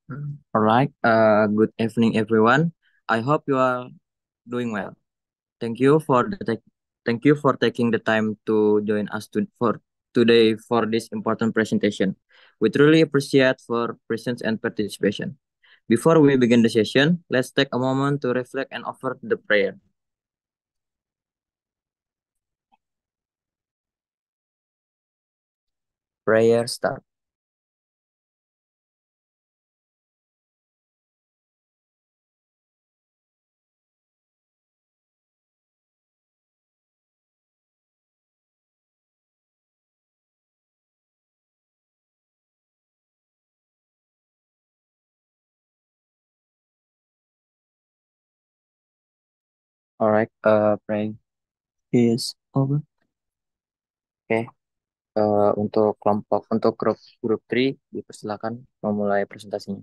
All right. Good evening, everyone. I hope you are doing well. Thank you for thank you for taking the time to join us for today for this important presentation. We truly appreciate for presence and participation. Before we begin the session, let's take a moment to reflect and offer the prayer. Prayer start. All right. Praying is over. Oke. Untuk grup grup 3 dipersilakan memulai presentasinya.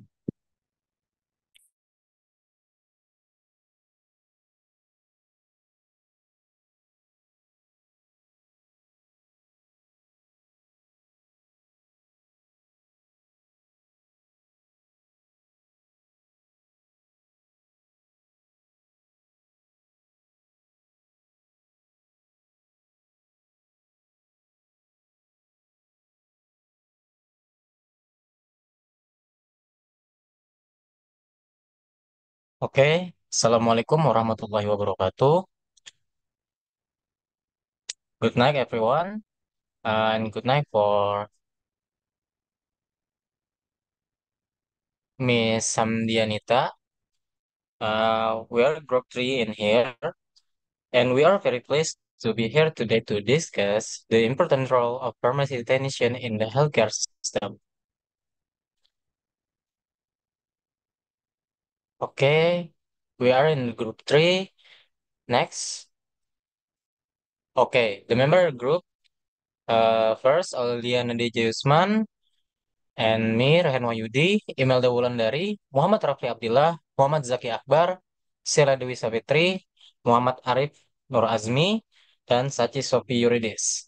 Oke, Assalamualaikum warahmatullahi wabarakatuh. Good night, everyone, and good night for Miss Samdianita. We are group 3 in here, and we are very pleased to be here today to discuss the important role of pharmacy technician in the healthcare system. Okay, we are in group 3. Next. Okay, the member group, first, Aulia Nadija Usman, and me, Rehan Wahyudi, Imelda Wulandari, Muhammad Rafli Abdillah, Muhammad Zaki Akbar, Sheila Dewi Savitri, Muhammad Arif Nur Azmi, dan Sachi Sofi Yuridis.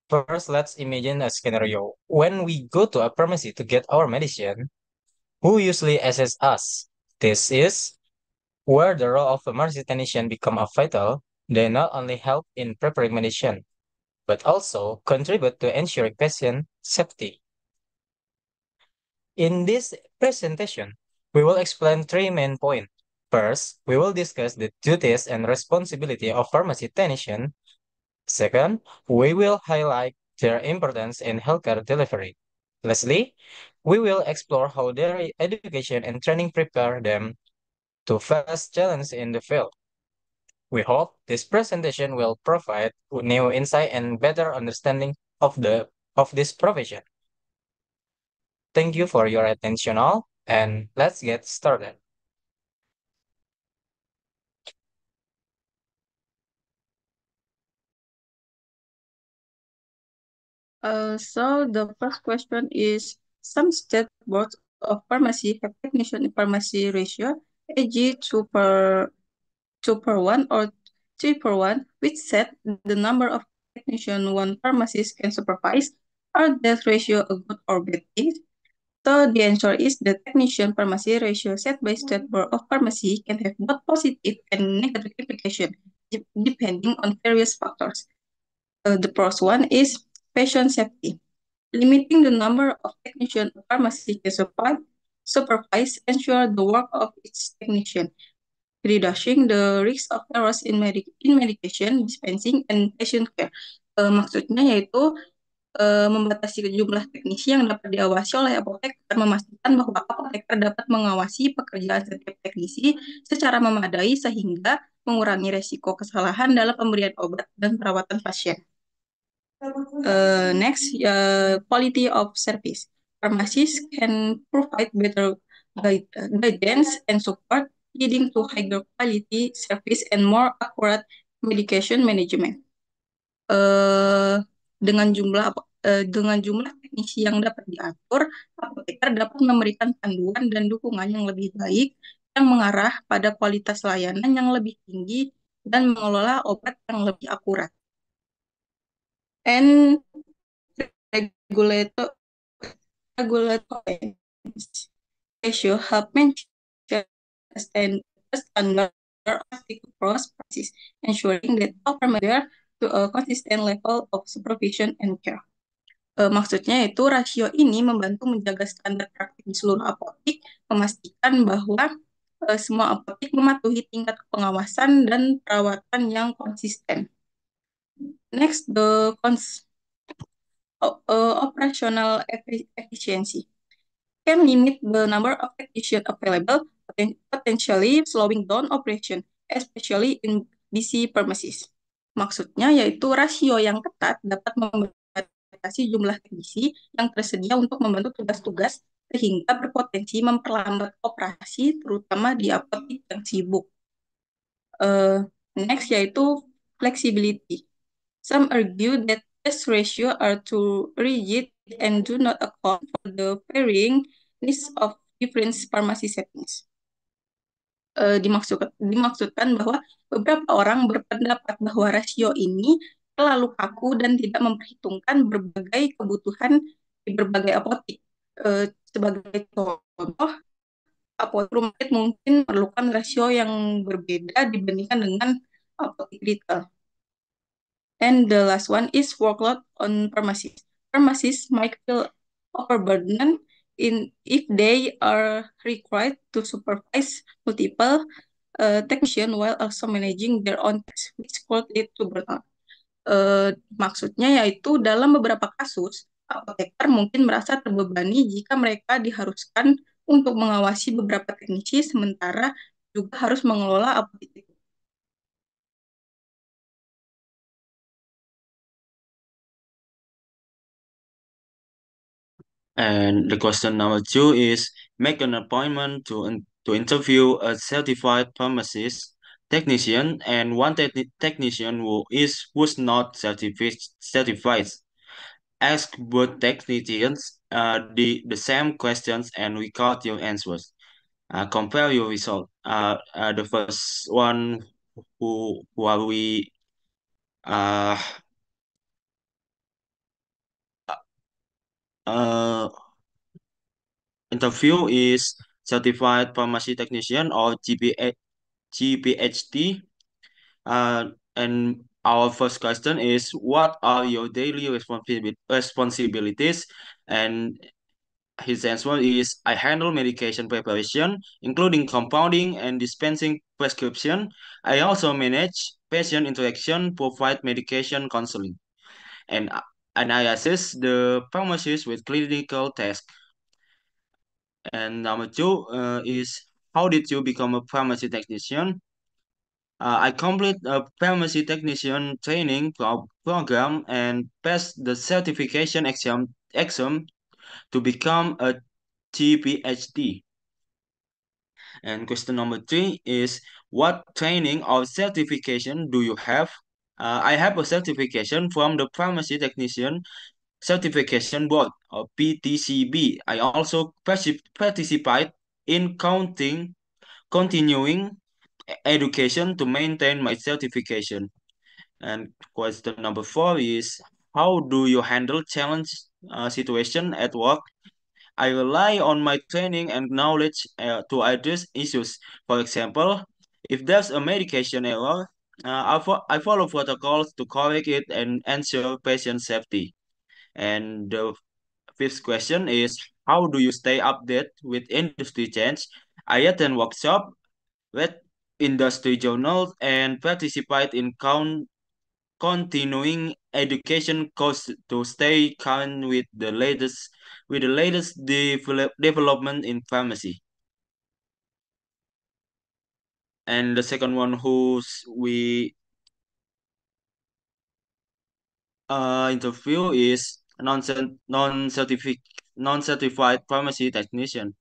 First, let's imagine a scenario. When we go to a pharmacy to get our medicine, who usually assess us? This is where the role of a pharmacy technician become a vital. They not only help in preparing medicine, but also contribute to ensuring patient safety. In this presentation, we will explain three main points. First, we will discuss the duties and responsibility of pharmacy technician. Second, we will highlight their importance in healthcare delivery. Lastly, we will explore how their education and training prepare them to face challenges in the field. We hope this presentation will provide new insight and better understanding of this profession. Thank you for your attention all, and let's get started. So the first question is, some state boards of pharmacy have technician in pharmacy ratio, e.g. 2 per 1 or 3 per 1, which set the number of technician one pharmacist can supervise. Are that ratio a good or bad thing? So the answer is the technician pharmacy ratio set by state board of pharmacy can have both positive and negative implications depending on various factors. The first one is patient safety. Limiting the number of technicians a pharmacy can supervise, ensure the work of its technician, reducing the risk of errors in medication dispensing and patient care. Maksudnya yaitu membatasi jumlah teknisi yang dapat diawasi oleh apotek dan memastikan bahwa apoteker dapat mengawasi pekerjaan setiap teknisi secara memadai sehingga mengurangi resiko kesalahan dalam pemberian obat dan perawatan pasien. Next, quality of service. Pharmacists can provide better guidance and support, leading to higher quality service and more accurate medication management. Dengan jumlah teknisi yang dapat diatur, apoteker dapat memberikan panduan dan dukungan yang lebih baik yang mengarah pada kualitas layanan yang lebih tinggi dan mengelola obat yang lebih akurat. And regulator regulatory ratio help maintain a standard of cross practice, ensuring that all familiar to a consistent level of supervision and care. Maksudnya itu rasio ini membantu menjaga standar praktik di seluruh apotik, memastikan bahwa semua apotik mematuhi tingkat pengawasan dan perawatan yang konsisten. Next, the operational efficiency can limit the number of technicians available, potentially slowing down operation, especially in busy premises. Maksudnya yaitu rasio yang ketat dapat membatasi jumlah teknisi yang tersedia untuk membantu tugas-tugas sehingga berpotensi memperlambat operasi, terutama di apotek yang sibuk. Next yaitu flexibility. Some argue that this ratio are too rigid and do not account for the varying needs of different pharmacy settings. Dimaksudkan bahwa beberapa orang berpendapat bahwa rasio ini terlalu kaku dan tidak memperhitungkan berbagai kebutuhan di berbagai apotek. Sebagai contoh, apotek rumah sakit mungkin memerlukan rasio yang berbeda dibandingkan dengan apotek retail. And the last one is workload on pharmacists. Pharmacists might feel overburdened if they are required to supervise multiple technicians while also managing their own tasks, which could lead to burnout. Maksudnya yaitu dalam beberapa kasus, apoteker mungkin merasa terbebani jika mereka diharuskan untuk mengawasi beberapa teknisi sementara juga harus mengelola apotek. And the question number 2 is make an appointment to interview a certified pharmacist technician and one technician who's not certified. Ask both technicians the same questions and record your answers. Compare your result. The first one who are we interview is certified pharmacy technician or GPHT. And our first question is, what are your daily responsibilities? And his answer is, I handle medication preparation, including compounding and dispensing prescription. I also manage patient interaction, provide medication counseling, and I assist the pharmacist with clinical tasks. And number 2 is, how did you become a pharmacy technician? I complete a pharmacy technician training program and passed the certification exam to become a GPHD. And question number 3 is, what training or certification do you have? I have a certification from the Pharmacy Technician Certification Board, or PTCB. I also participate in continuing education to maintain my certification. And question number 4 is, how do you handle challenge situation at work? I rely on my training and knowledge to address issues. For example, if there's a medication error, I follow protocols to correct it and ensure patient safety. And the fifth question is, how do you stay updated with industry change? I attend workshop, read industry journals, and participate in continuing education course to stay current with the latest development in pharmacy. And the second one we interview is non-certified pharmacy technician.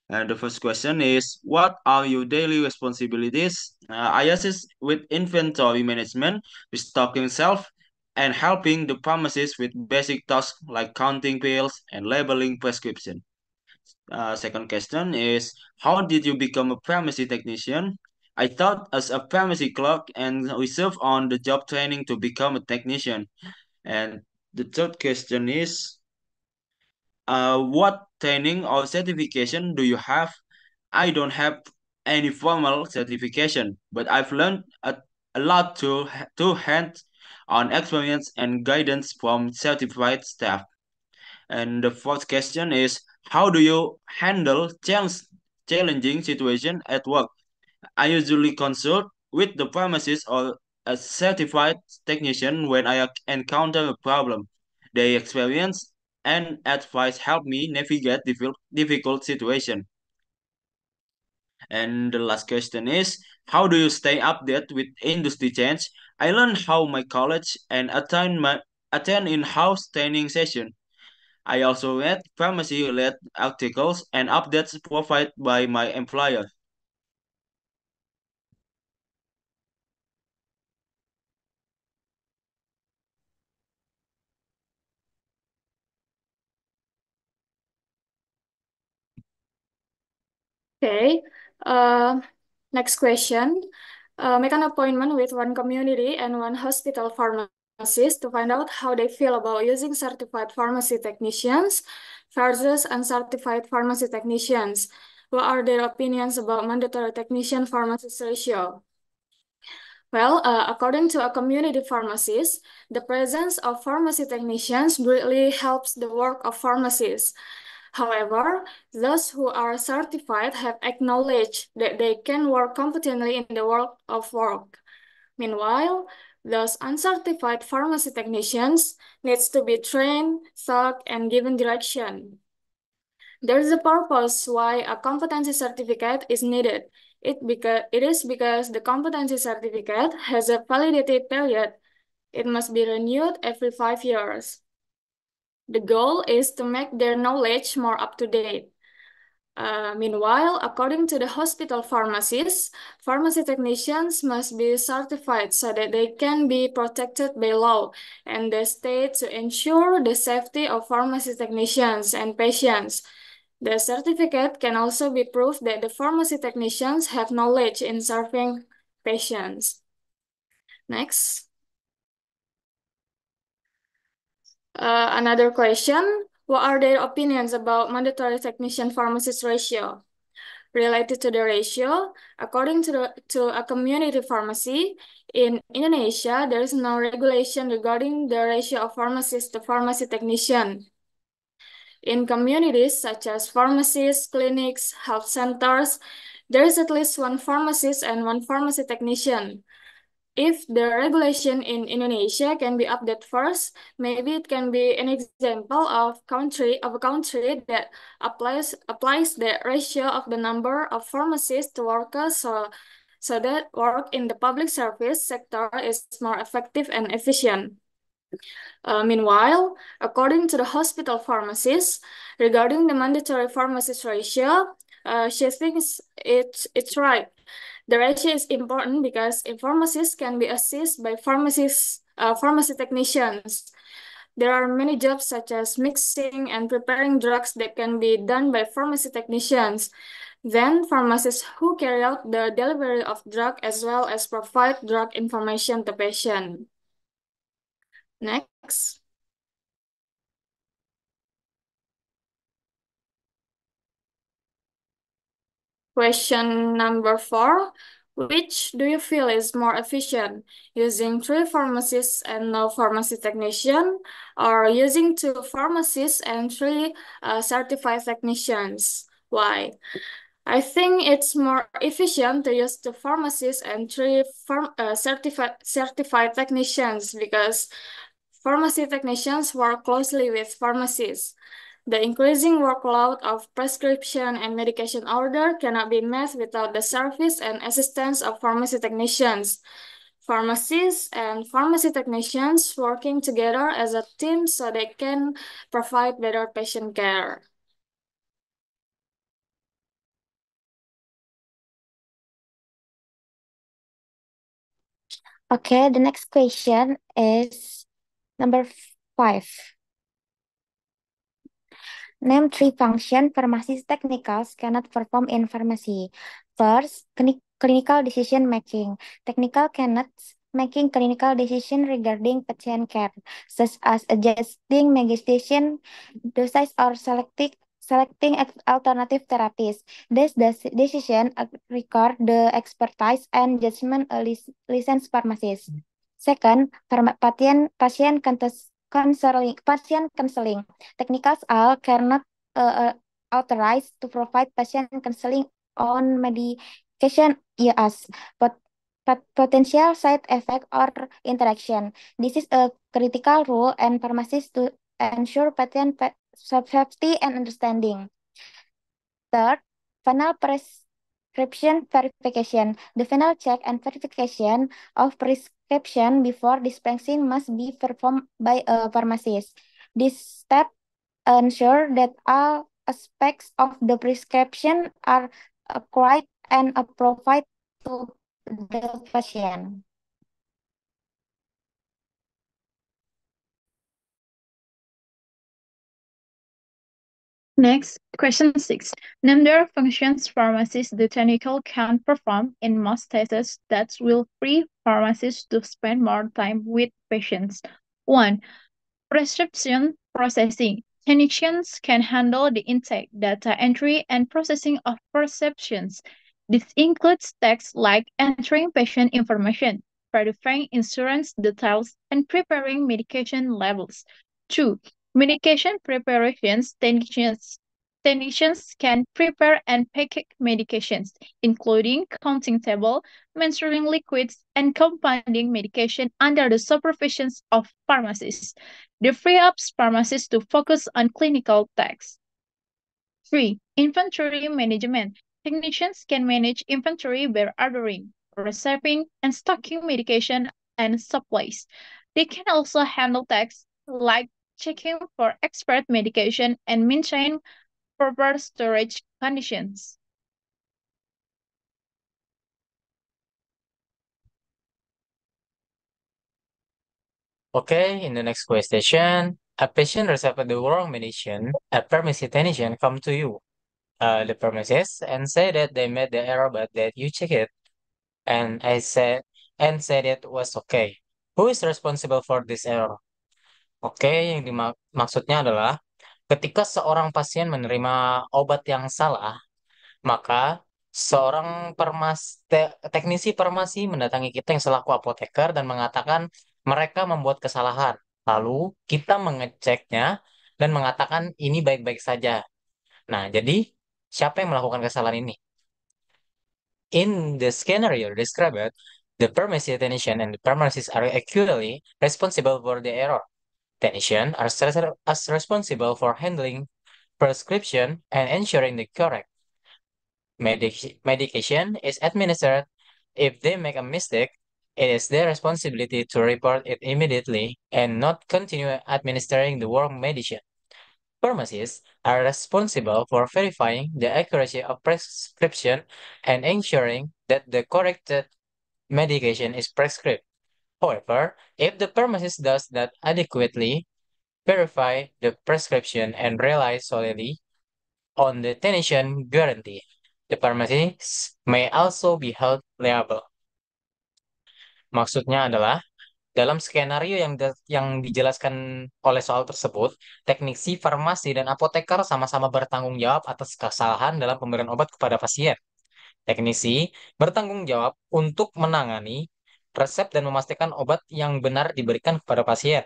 And the first question is, what are your daily responsibilities? I assist with inventory management, restocking shelf, and helping the pharmacist with basic tasks like counting pills and labeling prescription. Second question is, how did you become a pharmacy technician? I taught as a pharmacy clerk and received on the job training to become a technician. And the third question is, what training or certification do you have? I don't have any formal certification, but I've learned a lot to hand-on experience and guidance from certified staff. And the fourth question is, how do you handle challenging situation at work? I usually consult with the pharmacist or a certified technician when I encounter a problem. Their experience and advice help me navigate difficult situations. And the last question is, how do you stay updated with industry change? I learned how my college and attend in-house training session. I also read pharmacy-related articles and updates provided by my employer. Okay. Uh, Next question. Make an appointment with one community and one hospital pharmacist to find out how they feel about using certified pharmacy technicians versus uncertified pharmacy technicians. What are their opinions about mandatory technician pharmacist ratio? Well, according to a community pharmacist, the presence of pharmacy technicians greatly helps the work of pharmacists. However, those who are certified have acknowledged that they can work competently in the world of work. Meanwhile, those uncertified pharmacy technicians needs to be trained, taught, and given direction. There is a purpose why a competency certificate is needed. It is because the competency certificate has a validity period. It must be renewed every 5 years. The goal is to make their knowledge more up to date. Meanwhile, according to the hospital pharmacists, pharmacy technicians must be certified so that they can be protected by law and the state to ensure the safety of pharmacy technicians and patients. The certificate can also be proof that the pharmacy technicians have knowledge in serving patients. Next. Another question, what are their opinions about mandatory technician pharmacist ratio? Related to the ratio, according to a community pharmacy, in Indonesia, there is no regulation regarding the ratio of pharmacist to pharmacy technician. In communities such as pharmacies, clinics, health centers, there is at least one pharmacist and one pharmacy technician. If the regulation in Indonesia can be updated first, maybe it can be an example of a country that applies the ratio of the number of pharmacists to workers so that work in the public service sector is more effective and efficient. Meanwhile, according to the hospital pharmacist, regarding the mandatory pharmacist ratio, she thinks it's right. The ratio is important because pharmacists can be assisted by pharmacy technicians. There are many jobs such as mixing and preparing drugs that can be done by pharmacy technicians. Then pharmacists who carry out the delivery of drug as well as provide drug information to patient. Next. Question number 4. Which do you feel is more efficient? Using 3 pharmacists and no pharmacy technician, or using 2 pharmacists and 3 certified technicians? Why? I think it's more efficient to use 2 pharmacists and 3 certified technicians because pharmacy technicians work closely with pharmacists. The increasing workload of prescription and medication order cannot be met without the service and assistance of pharmacy technicians. Pharmacists and pharmacy technicians working together as a team so they can provide better patient care. Okay, the next question is number 5. Name 3 function pharmacist technicals cannot perform in pharmacy. First, clinical decision making. Technical cannot making clinical decisions regarding patient care, such as adjusting medication dosage or selecting alternative therapies. This decision require the expertise and judgment a licensed pharmacist. Second, patient counseling. Technicals are cannot authorized to provide patient counseling on medication yes, but potential side effect or interaction. This is a critical role and pharmacists to ensure patient safety and understanding. Third, final prescription verification. The final check and verification of prescription before dispensing must be performed by a pharmacist. This step ensure that all aspects of the prescription are correct and provided to the patient. Next, question 6. Name the functions pharmacists the technical can perform in most cases that will free pharmacists to spend more time with patients. 1. Prescription processing. Technicians can handle the intake, data entry, and processing of prescriptions. This includes tasks like entering patient information, verifying insurance details, and preparing medication labels. 2. Medication preparations. Technicians can prepare and package medications, including counting table, measuring liquids, and compounding medication under the supervision of pharmacists. They free up pharmacists to focus on clinical tasks. 3. Inventory management. Technicians can manage inventory by ordering, receiving, and stocking medication and supplies. They can also handle tasks like checking for expired medication and maintaining proper storage conditions. Okay, in the next question, a patient received the wrong medicine. A pharmacy technician come to you, the pharmacist, and say that they made the error, but that you check it, and said it was okay. Who is responsible for this error? Oke, yang maksudnya adalah ketika seorang pasien menerima obat yang salah, maka seorang teknisi farmasi mendatangi kita yang selaku apoteker dan mengatakan mereka membuat kesalahan. Lalu kita mengeceknya dan mengatakan ini baik-baik saja. Nah, jadi siapa yang melakukan kesalahan ini? In the scenario described, the pharmacy technician and the pharmacist are actually responsible for the error. Technicians are as responsible for handling prescription and ensuring the correct medication is administered. If they make a mistake, it is their responsibility to report it immediately and not continue administering the wrong medicine. Pharmacists are responsible for verifying the accuracy of prescription and ensuring that the corrected medication is prescribed. However, if the pharmacist does not adequately verify the prescription and rely solely on the technician guarantee, the pharmacist may also be held liable. Maksudnya adalah dalam skenario yang dijelaskan oleh soal tersebut, teknisi farmasi dan apoteker sama-sama bertanggung jawab atas kesalahan dalam pemberian obat kepada pasien. Teknisi bertanggung jawab untuk menangani resep dan memastikan obat yang benar diberikan kepada pasien.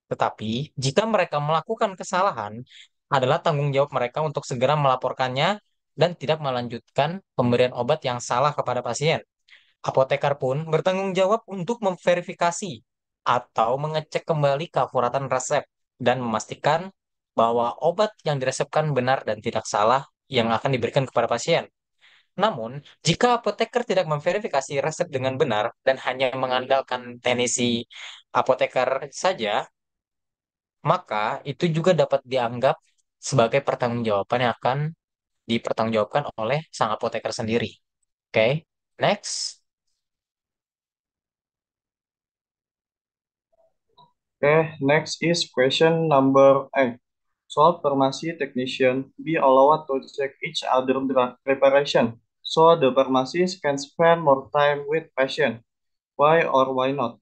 Tetapi, jika mereka melakukan kesalahan, adalah tanggung jawab mereka untuk segera melaporkannya dan tidak melanjutkan pemberian obat yang salah kepada pasien. Apoteker pun bertanggung jawab untuk memverifikasi atau mengecek kembali keakuratan resep dan memastikan bahwa obat yang diresepkan benar dan tidak salah yang akan diberikan kepada pasien. Namun, jika apoteker tidak memverifikasi resep dengan benar dan hanya mengandalkan teknisi apoteker saja, maka itu juga dapat dianggap sebagai pertanggungjawaban yang akan dipertanggungjawabkan oleh sang apoteker sendiri. Oke, next. Okay, next is question number 8. Should pharmacy technician be allowed to check each other drug preparation so the pharmacist can spend more time with patient? Why or why not?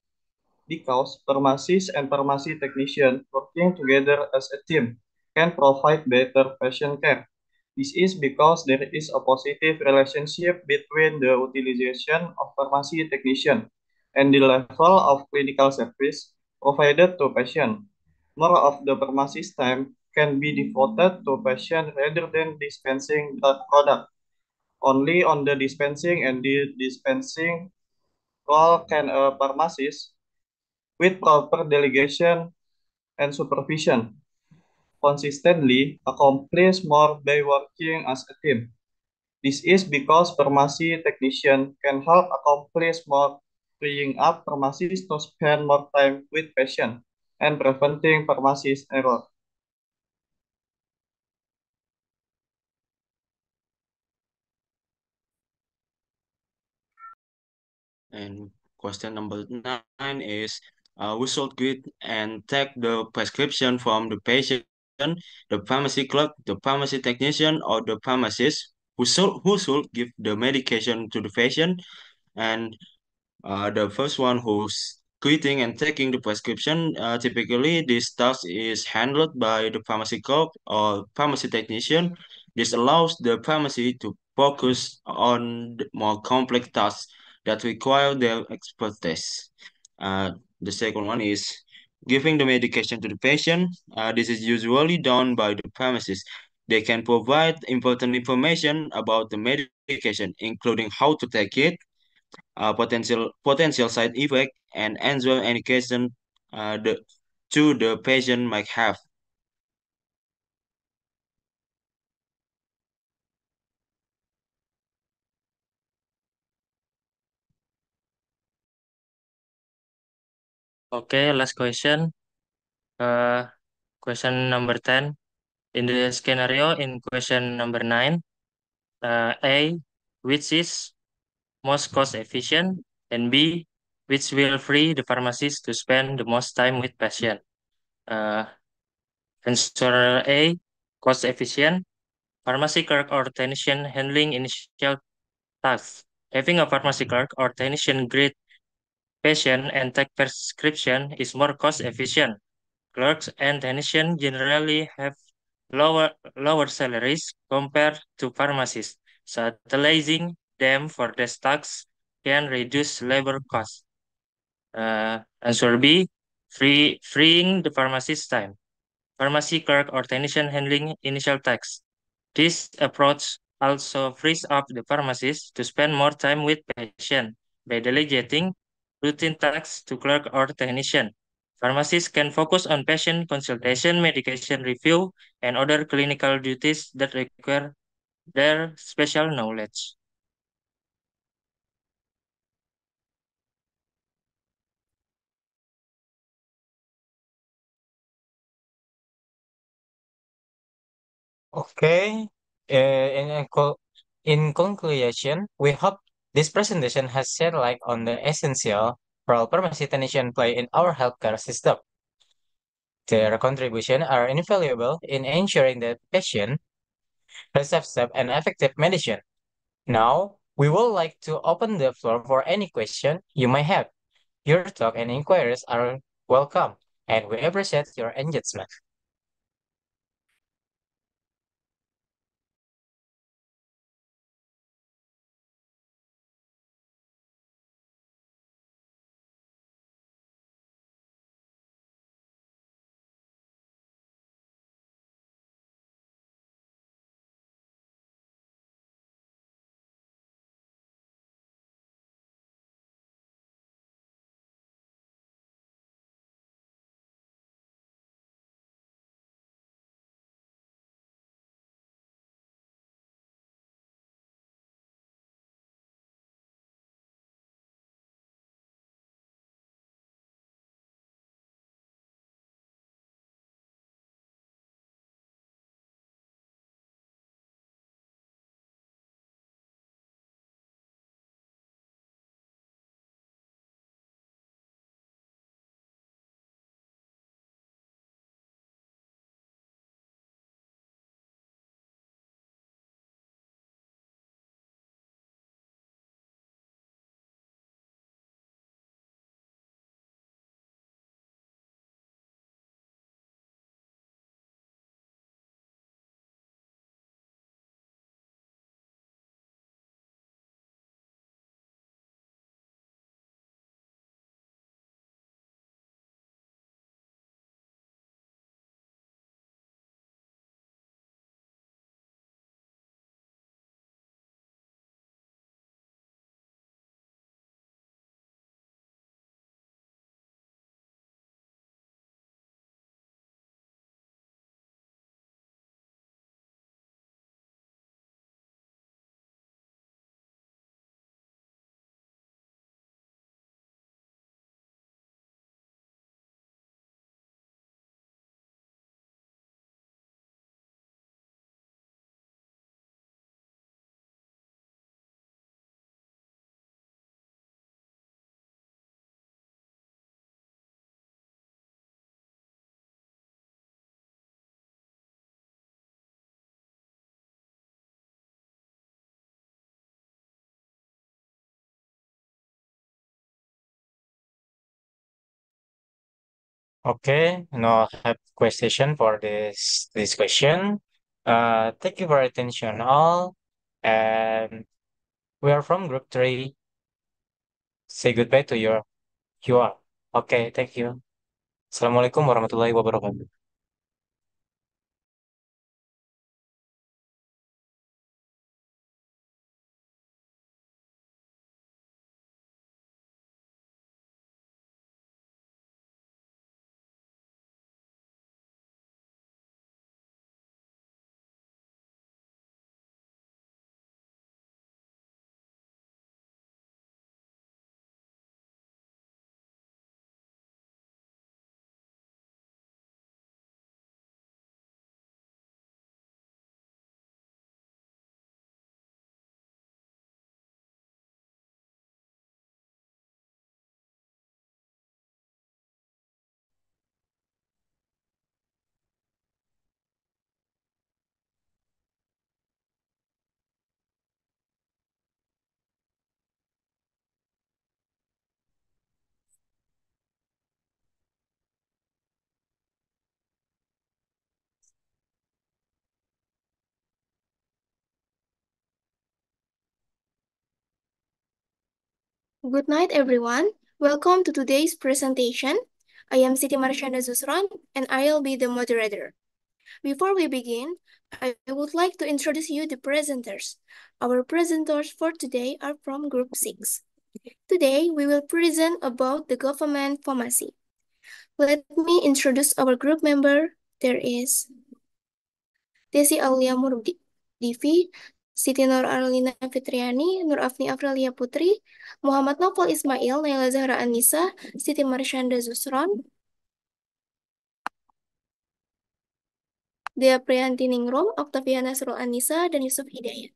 Because pharmacists and pharmacy technicians working together as a team can provide better patient care. This is because there is a positive relationship between the utilization of pharmacy technician and the level of clinical service provided to patient. More of the pharmacist time can be devoted to patient rather than dispensing the product. Only on the dispensing and the dispensing role can a pharmacist, with proper delegation and supervision, consistently accomplish more by working as a team. This is because pharmacy technician can help accomplish more, freeing up pharmacists to spend more time with patients and preventing pharmacist error. And question number 9 is, we should get and take the prescription from the patient, the pharmacy clerk, the pharmacy technician, or the pharmacist who should give the medication to the patient. And the first one who's quitting and taking the prescription, typically this task is handled by the pharmacy clerk or pharmacy technician. This allows the pharmacy to focus on the more complex tasks that require their expertise. Uh, the second one is giving the medication to the patient. This is usually done by the pharmacist. They can provide important information about the medication, including how to take it, potential side effect, and answer any question the patient might have. Okay, last question. Question number 10. In the scenario in question number 9, A, which is most cost efficient, and B, which will free the pharmacist to spend the most time with patient. Uh, Answer A, cost efficient. Pharmacy clerk or technician handling initial tasks. Having a pharmacy clerk or technician greet patient and take prescription is more cost efficient. Clerks and technicians generally have lower salaries compared to pharmacists, so utilizing them for these tasks can reduce labor costs. Answer B, freeing the pharmacist's time. Pharmacy clerk or technician handling initial tasks. This approach also frees up the pharmacist to spend more time with patient by delegating routine tasks to clerk or technician. Pharmacists can focus on patient consultation, medication review, and other clinical duties that require their special knowledge. Okay. In conclusion, we hope this presentation has shed light on the essential role pharmacy technicians play in our healthcare system. Their contributions are invaluable in ensuring that patients receive safe and effective medicine. Now, we would like to open the floor for any question you may have. Your talk and inquiries are welcome, and we appreciate your engagement. Okay, now I have question for this question. Thank you for attention all, and we are from group 3. Say goodbye to you all. Okay, thank you. Assalamualaikum warahmatullahi wabarakatuh. Good night, everyone. Welcome to today's presentation. I am Siti Marshanda Zusron, and I'll be the moderator. Before we begin, I would like to introduce you the presenters. Our presenters for today are from Group 6. Today, we will present about the government pharmacy. Let me introduce our group member. There is Desi Aulia Murdivi, Siti Nur Arlina Fitriani, Nur Afni Afralia Putri, Muhammad Novel Ismail, Naila Zahra Anissa, Siti Marshanda Zusron, Dea Priyanti Ningrum, Octavia Nasrul Anissa, dan Yusuf Hidayat.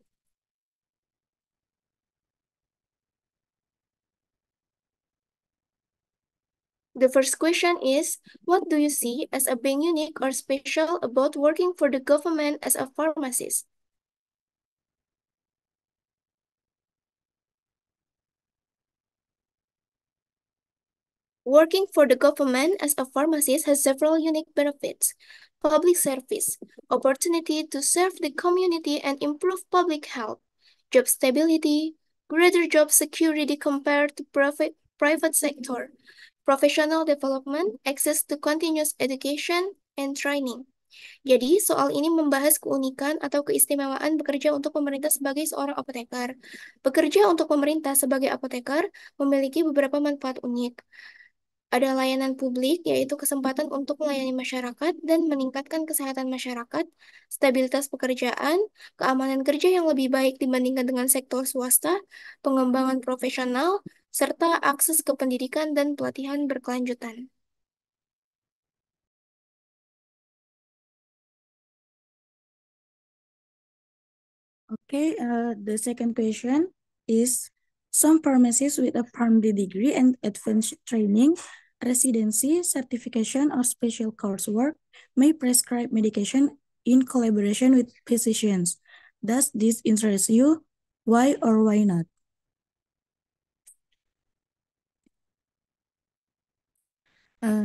The first question is, what do you see as a being unique or special about working for the government as a pharmacist? Working for the government as a pharmacist has several unique benefits. Public service, opportunity to serve the community and improve public health, job stability, greater job security compared to private sector, professional development, access to continuous education, and training. Jadi, soal ini membahas keunikan atau keistimewaan bekerja untuk pemerintah sebagai seorang apoteker. Bekerja untuk pemerintah sebagai apoteker memiliki beberapa manfaat unik. Ada layanan publik, yaitu kesempatan untuk melayani masyarakat dan meningkatkan kesehatan masyarakat, stabilitas pekerjaan, keamanan kerja yang lebih baik dibandingkan dengan sektor swasta, pengembangan profesional, serta akses ke pendidikan dan pelatihan berkelanjutan. Okay, the second question is, some pharmacists with a PharmD degree and advanced training, residency, certification, or special coursework may prescribe medication in collaboration with physicians. Does this interest you? Why or why not?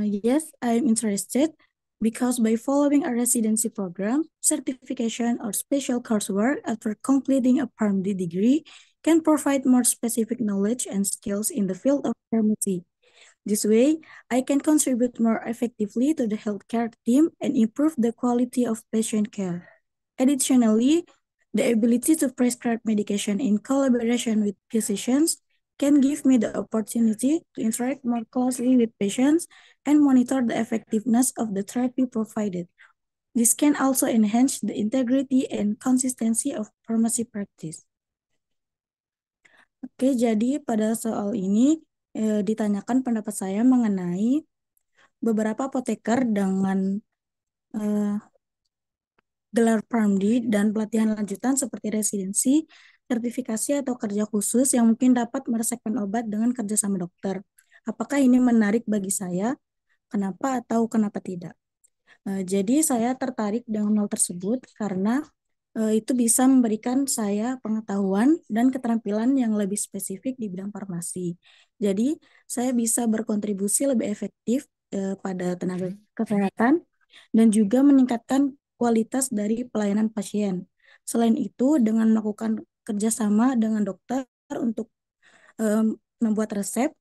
Yes, I'm interested because by following a residency program, certification, or special coursework after completing a PharmD degree can provide more specific knowledge and skills in the field of pharmacy. This way, I can contribute more effectively to the healthcare team and improve the quality of patient care. Additionally, the ability to prescribe medication in collaboration with physicians can give me the opportunity to interact more closely with patients and monitor the effectiveness of the therapy provided. This can also enhance the integrity and consistency of pharmacy practice. Oke, jadi pada soal ini ditanyakan pendapat saya mengenai beberapa apoteker dengan gelar PharmD dan pelatihan lanjutan seperti residensi, sertifikasi atau kerja khusus yang mungkin dapat meresepkan obat dengan kerjasama dokter. Apakah ini menarik bagi saya? Kenapa atau kenapa tidak? Jadi saya tertarik dengan hal tersebut karena itu bisa memberikan saya pengetahuan dan keterampilan yang lebih spesifik di bidang farmasi. Jadi saya bisa berkontribusi lebih efektif pada tenaga kesehatan dan juga meningkatkan kualitas dari pelayanan pasien. Selain itu, dengan melakukan kerjasama dengan dokter untuk membuat resep,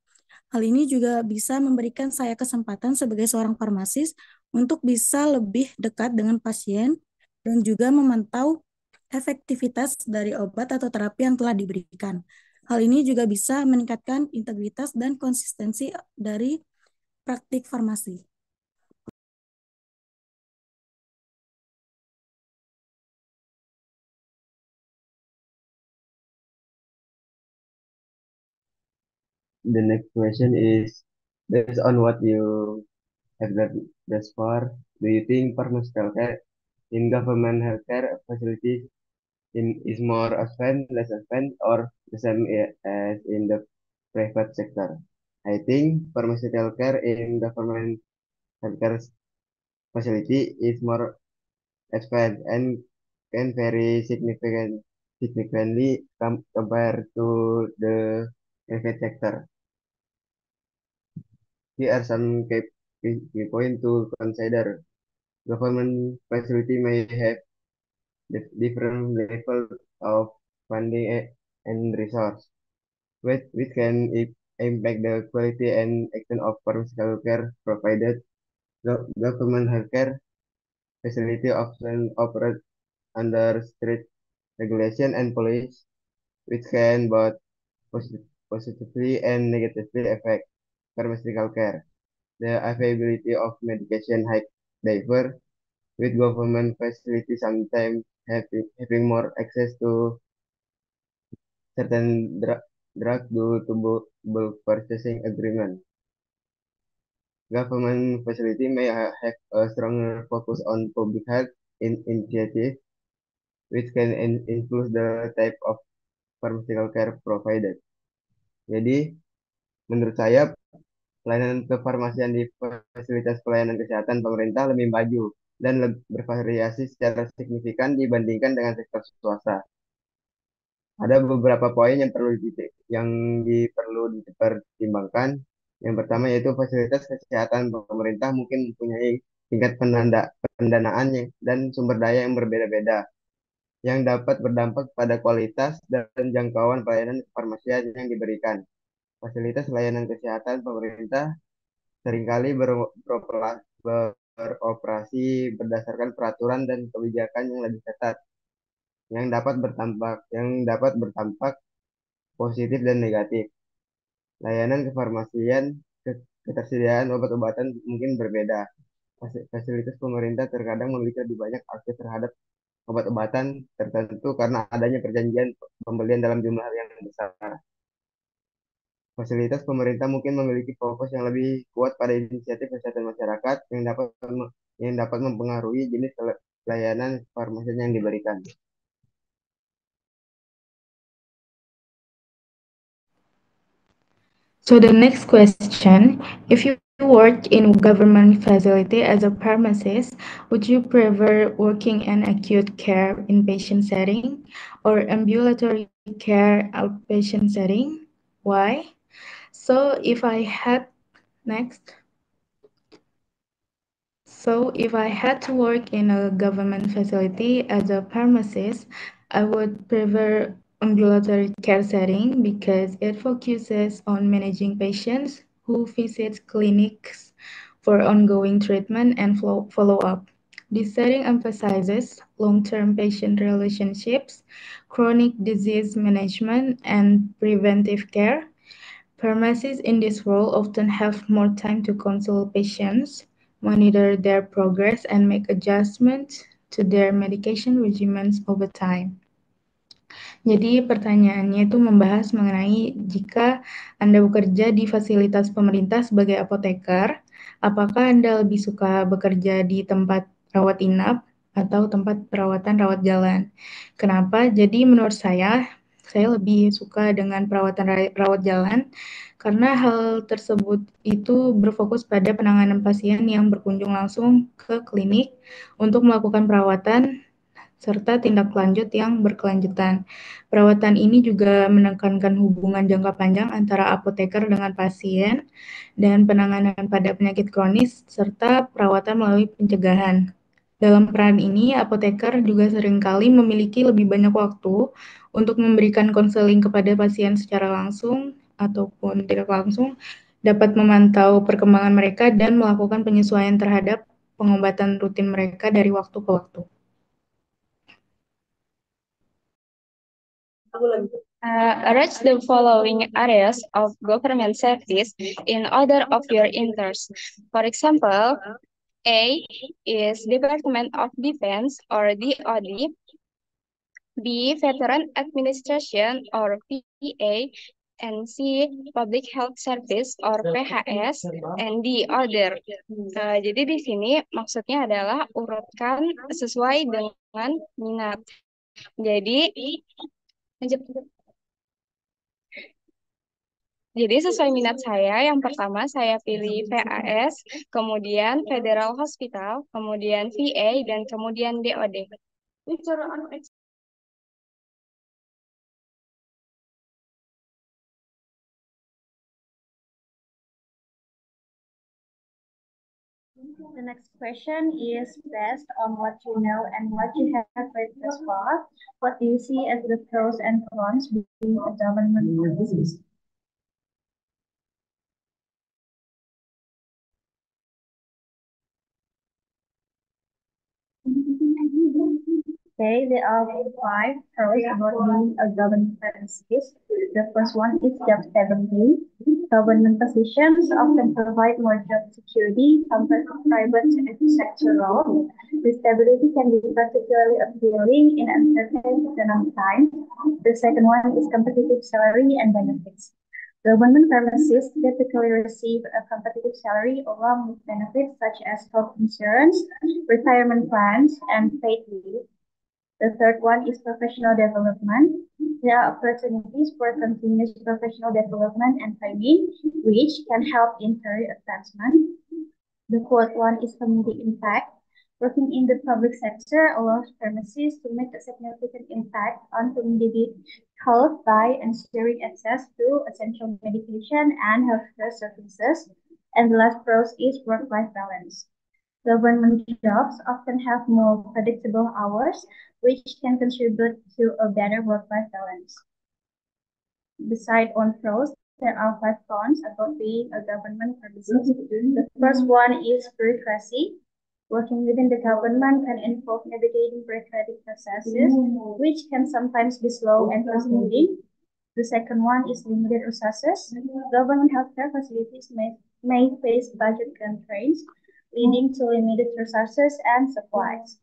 hal ini juga bisa memberikan saya kesempatan sebagai seorang farmasis untuk bisa lebih dekat dengan pasien dan juga memantau efektivitas dari obat atau terapi yang telah diberikan. Hal ini juga bisa meningkatkan integritas dan konsistensi dari praktik farmasi. The next question is, based on what you have learned thus far, do you think pharmaceutical care in government healthcare facilities is more advanced, less advanced, or the same as in the private sector? I think pharmaceutical care in government healthcare facility is more advanced and can vary significantly compared to the private sector. Here are some key points to consider. Government facility may have different levels of funding and resource, which can impact the quality and extent of pharmaceutical care provided. Government healthcare facility often operate under strict regulation and policy, which can both positively and negatively affect pharmaceutical care. The availability of medication high differ, with government facilities sometimes having more access to certain drugs due to bulk purchasing agreement. Government facility may have a stronger focus on public health initiatives, which can influence the type of pharmaceutical care provided. Jadi, menurut saya, pelayanan kefarmasian di fasilitas pelayanan kesehatan pemerintah lebih maju dan bervariasi secara signifikan dibandingkan dengan sektor swasta. Ada beberapa poin yang perlu dipertimbangkan. Yang pertama yaitu fasilitas kesehatan pemerintah mungkin mempunyai tingkat pendanaan dan sumber daya yang berbeda-beda, yang dapat berdampak pada kualitas dan jangkauan pelayanan kefarmasian yang diberikan. Fasilitas layanan kesehatan pemerintah seringkali beroperasi berdasarkan peraturan dan kebijakan yang lebih ketat, yang dapat bertampak positif dan negatif. Layanan kefarmasian, ketersediaan obat-obatan mungkin berbeda. Fasilitas pemerintah terkadang memiliki lebih banyak akses terhadap obat-obatan tertentu karena adanya perjanjian pembelian dalam jumlah yang besar. Fasilitas pemerintah mungkin memiliki fokus yang lebih kuat pada inisiatif kesehatan masyarakat yang dapat mempengaruhi jenis layanan farmasi yang diberikan. So the next question, if you work in government facility as a pharmacist, would you prefer working in acute care inpatient setting or ambulatory care outpatient setting? Why? So if I had to work in a government facility as a pharmacist, I would prefer ambulatory care setting because it focuses on managing patients who visit clinics for ongoing treatment and follow-up. This setting emphasizes long-term patient relationships, chronic disease management, and preventive care. Pharmacists in this role often have more time to consult patients, monitor their progress, and make adjustments to their medication regimens over time. Jadi pertanyaannya itu membahas mengenai jika Anda bekerja di fasilitas pemerintah sebagai apoteker, apakah Anda lebih suka bekerja di tempat rawat inap atau tempat perawatan rawat jalan? Kenapa? Jadi menurut saya lebih suka dengan perawatan rawat jalan karena hal tersebut itu berfokus pada penanganan pasien yang berkunjung langsung ke klinik untuk melakukan perawatan serta tindak lanjut yang berkelanjutan. Perawatan ini juga menekankan hubungan jangka panjang antara apoteker dengan pasien dan penanganan pada penyakit kronis serta perawatan melalui pencegahan. Dalam peran ini, apoteker juga seringkali memiliki lebih banyak waktu untuk memberikan konseling kepada pasien secara langsung ataupun tidak langsung, dapat memantau perkembangan mereka dan melakukan penyesuaian terhadap pengobatan rutin mereka dari waktu ke waktu. Arrange the following areas of government service in order of your interest. For example, A is Department of Defense or DoD, B Veteran Administration or VA, and C Public Health Service or PHS, and D Other. Jadi di sini maksudnya adalah urutkan sesuai dengan minat. Jadi sesuai minat saya, yang pertama saya pilih PAS, kemudian Federal Hospital, kemudian VA, dan kemudian DoD. The next question is based on what you know and what you have read thus far. What do you see as the pros and cons being a government service? Okay, there are 5 pros about being a government service. The first one is job stability. Government positions often provide more job security compared to private sector roles. The stability can be particularly appealing in uncertain economic times. The second one is competitive salary and benefits. Government pharmacists typically receive a competitive salary along with benefits such as health insurance, retirement plans, and paid leave. The third one is professional development. There are opportunities for continuous professional development and training, which can help in career advancement. The fourth one is community impact. Working in the public sector allows pharmacists to make a significant impact on community health by ensuring access to essential medication and healthcare services. And the last pros is work-life balance. Government jobs often have more predictable hours, which can contribute to a better work-life balance. Besides on pros, there are 5 cons about being a government service. The first one is bureaucracy. Working within the government can involve navigating bureaucratic processes, which can sometimes be slow and frustrating. The second one is limited resources. Government healthcare facilities may face budget constraints, leading to limited resources and supplies.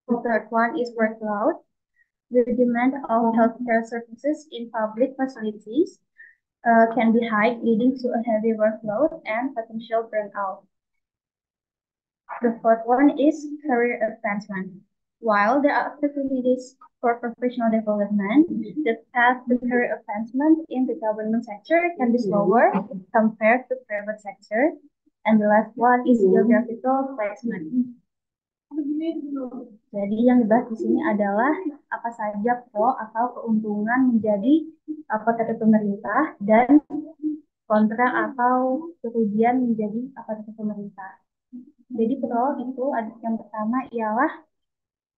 The third one is workload. The demand of healthcare services in public facilities can be high, leading to a heavy workload and potential burnout. The fourth one is career advancement. While there are opportunities for professional development, the path to career advancement in the government sector can be slower compared to private sector. And the last one is geographical placement. Jadi yang dibahas di sini adalah apa saja pro atau keuntungan menjadi aparatur pemerintah dan kontra atau kerugian menjadi aparatur pemerintah. Jadi pro itu yang pertama ialah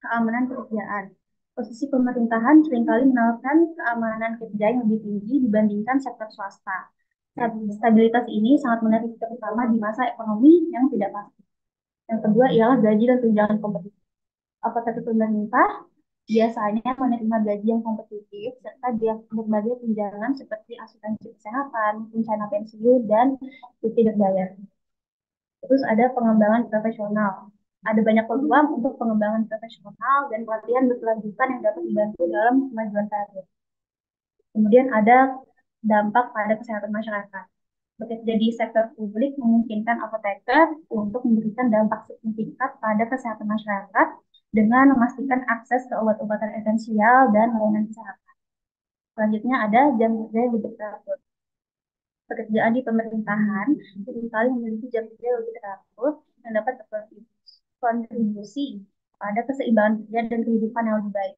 keamanan pekerjaan. Posisi pemerintahan seringkali menawarkan keamanan kerja yang lebih tinggi dibandingkan sektor swasta. Stabilitas ini sangat menarik terutama di masa ekonomi yang tidak pasti. Yang kedua ialah gaji dan tunjangan kompetitif. Aparatur pemerintah biasanya menerima gaji yang kompetitif serta berbagai tunjangan seperti asuransi kesehatan, rencana pensiun, dan cuti berbayar. Terus ada pengembangan profesional. Ada banyak peluang untuk pengembangan profesional dan pelatihan berkelanjutan yang dapat membantu dalam kemajuan karir. Kemudian ada dampak pada kesehatan masyarakat. Bekerja di sektor publik memungkinkan apoteker untuk memberikan dampak signifikan pada kesehatan masyarakat dengan memastikan akses ke obat-obatan esensial dan layanan kesehatan. Selanjutnya ada jam kerja yang lebih teratur. Pekerjaan di pemerintahan seringkali memiliki jam kerja yang lebih teratur yang dapat berkontribusi pada keseimbangan kerja dan kehidupan yang lebih baik.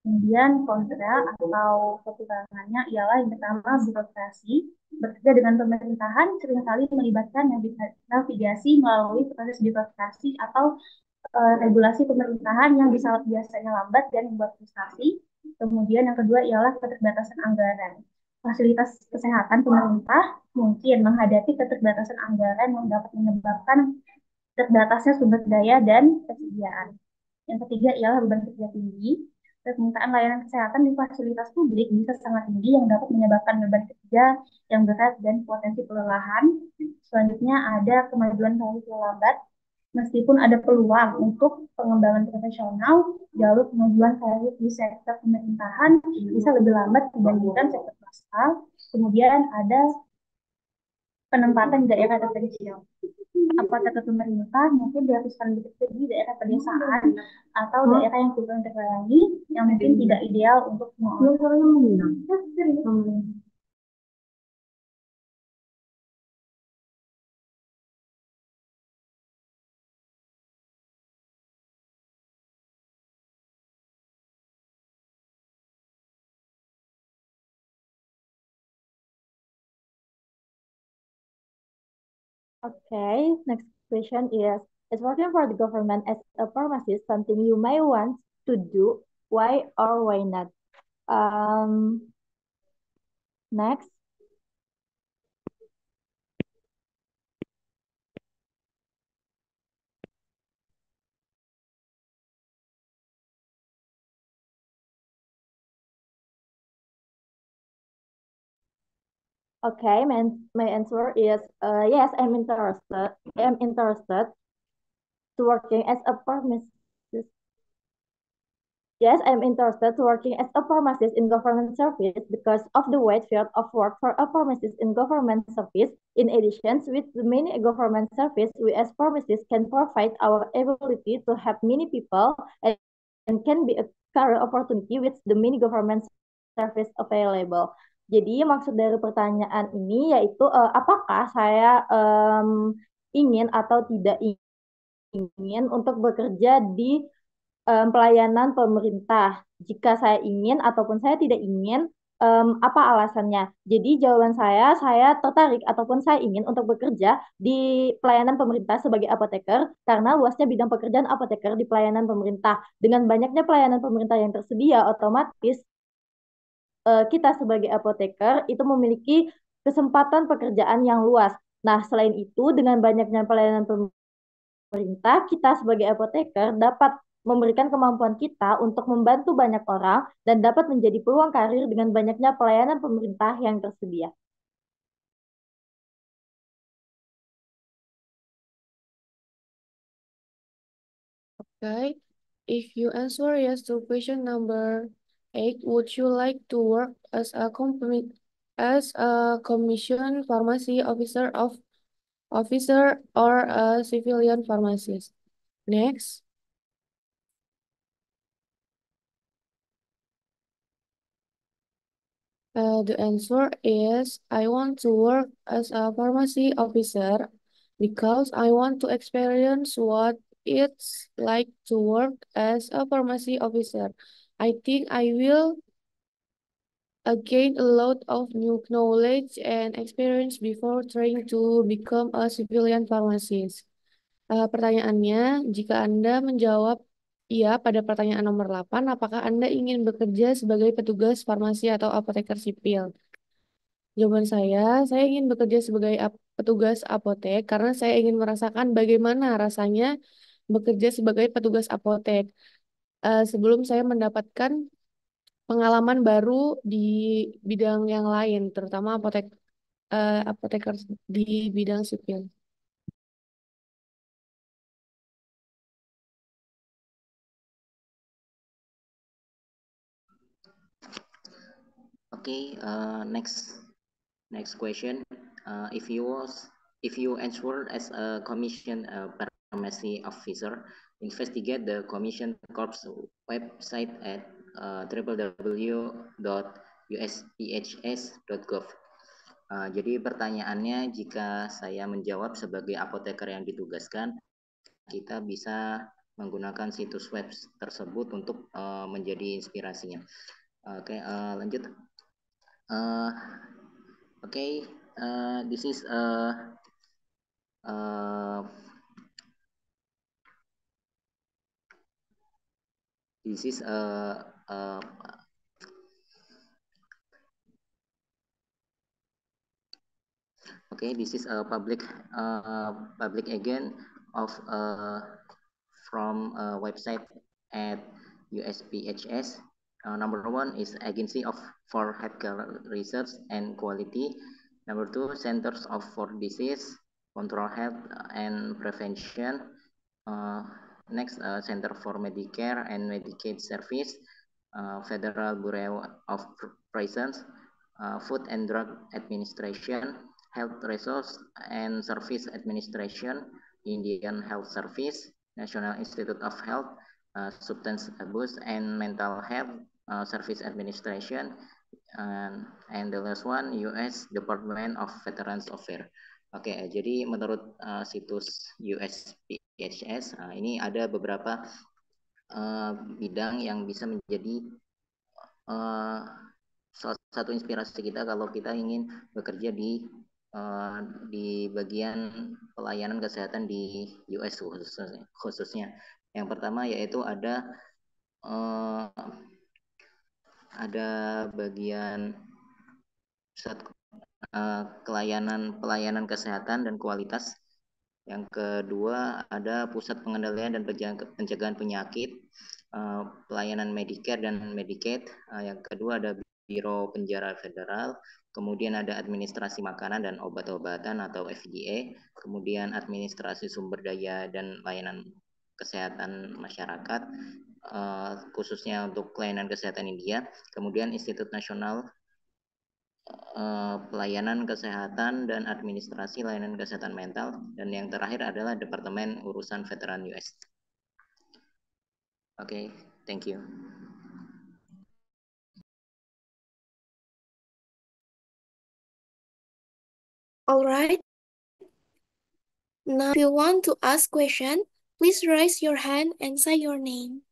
Kemudian kontra atau kekurangannya ialah yang pertama birokrasi. Bekerja dengan pemerintahan seringkali melibatkan navigasi melalui proses birokrasi atau regulasi pemerintahan yang biasanya lambat dan membuat frustasi. Kemudian yang kedua ialah keterbatasan anggaran. Fasilitas kesehatan pemerintah mungkin menghadapi keterbatasan anggaran yang dapat menyebabkan terbatasnya sumber daya dan kesediaan. Yang ketiga ialah beban kerja tinggi. Permintaan layanan kesehatan di fasilitas publik bisa sangat tinggi yang dapat menyebabkan beban kerja yang berat dan potensi kelelahan. Selanjutnya ada kemajuan karir lambat. Meskipun ada peluang untuk pengembangan profesional, jalur kemajuan karir di sektor pemerintahan bisa lebih lambat dibandingkan sektor swasta. Kemudian ada penempatan di daerah terpencil. Apakah ke pemerintah mungkin diharuskan bekerja di daerah pedesaan atau daerah yang kurang terlayani yang mungkin tidak ideal untuk semua orang. Okay, next question is working for the government as a pharmacist something you may want to do? Why or why not? Next. Okay, my answer is yes, I'm interested. I'm interested to working as a pharmacist. Yes, I'm interested to working as a pharmacist in government service because of the wide field of work for a pharmacist in government service. In addition, with the many government service, we as pharmacists can provide our ability to help many people and can be a career opportunity with the many government service available. Jadi maksud dari pertanyaan ini yaitu apakah saya ingin atau tidak ingin untuk bekerja di pelayanan pemerintah. Jika saya ingin ataupun saya tidak ingin, apa alasannya? Jadi jawaban saya tertarik ataupun saya ingin untuk bekerja di pelayanan pemerintah sebagai apoteker karena luasnya bidang pekerjaan apoteker di pelayanan pemerintah. Dengan banyaknya pelayanan pemerintah yang tersedia, otomatis kita sebagai apoteker itu memiliki kesempatan pekerjaan yang luas. Nah, selain itu, dengan banyaknya pelayanan pemerintah, kita sebagai apoteker dapat memberikan kemampuan kita untuk membantu banyak orang dan dapat menjadi peluang karir dengan banyaknya pelayanan pemerintah yang tersedia. Okay, if you answer yes to question number 8, would you like to work as a commission pharmacy officer or a civilian pharmacist? Next. The answer is I want to work as a pharmacy officer because I want to experience what it's like to work as a pharmacy officer. I think I will gain a lot of new knowledge and experience before trying to become a civilian pharmacist. Pertanyaannya, jika Anda menjawab iya pada pertanyaan nomor 8, apakah Anda ingin bekerja sebagai petugas farmasi atau apoteker sipil? Jawaban saya ingin bekerja sebagai petugas apotek karena saya ingin merasakan bagaimana rasanya bekerja sebagai petugas apotek. Sebelum saya mendapatkan pengalaman baru di bidang yang lain, terutama apoteker di bidang sipil. Okay, next question. If you answer as a commission pharmacy officer, investigate the commission corps website at www.uspehs.gov. Jadi pertanyaannya, jika saya menjawab sebagai apoteker yang ditugaskan, kita bisa menggunakan situs web tersebut untuk menjadi inspirasinya. Oke, lanjut. Okay, this is okay, this is a public again of from a website at USPHS. Number one is Agency for Healthcare Research and Quality. Number two, Centers for Disease Control, Health and Prevention. Next, Center for Medicare and Medicaid Service, Federal Bureau of Prisons, Food and Drug Administration, Health Resource and Service Administration, Indian Health Service, National Institute of Health, Substance Abuse and Mental Health Service Administration, and the last one, U.S. Department of Veterans Affairs. Oke, jadi menurut situs USPHS, ini ada beberapa bidang yang bisa menjadi salah satu inspirasi kita kalau kita ingin bekerja di bagian pelayanan kesehatan di US khususnya. Yang pertama yaitu ada bagian pusat pelayanan kesehatan dan kualitas. Yang kedua ada pusat pengendalian dan pencegahan penyakit, pelayanan Medicare dan Medicaid. Yang kedua ada Biro Penjara Federal, kemudian ada administrasi makanan dan obat-obatan atau FDA, kemudian administrasi sumber daya dan layanan kesehatan masyarakat, khususnya untuk pelayanan kesehatan India, kemudian Institut Nasional Pelayanan Kesehatan dan Administrasi Layanan Kesehatan Mental, dan yang terakhir adalah Departemen Urusan Veteran US. Oke, thank you. All right. Now, if you want to ask question, please raise your hand and say your name.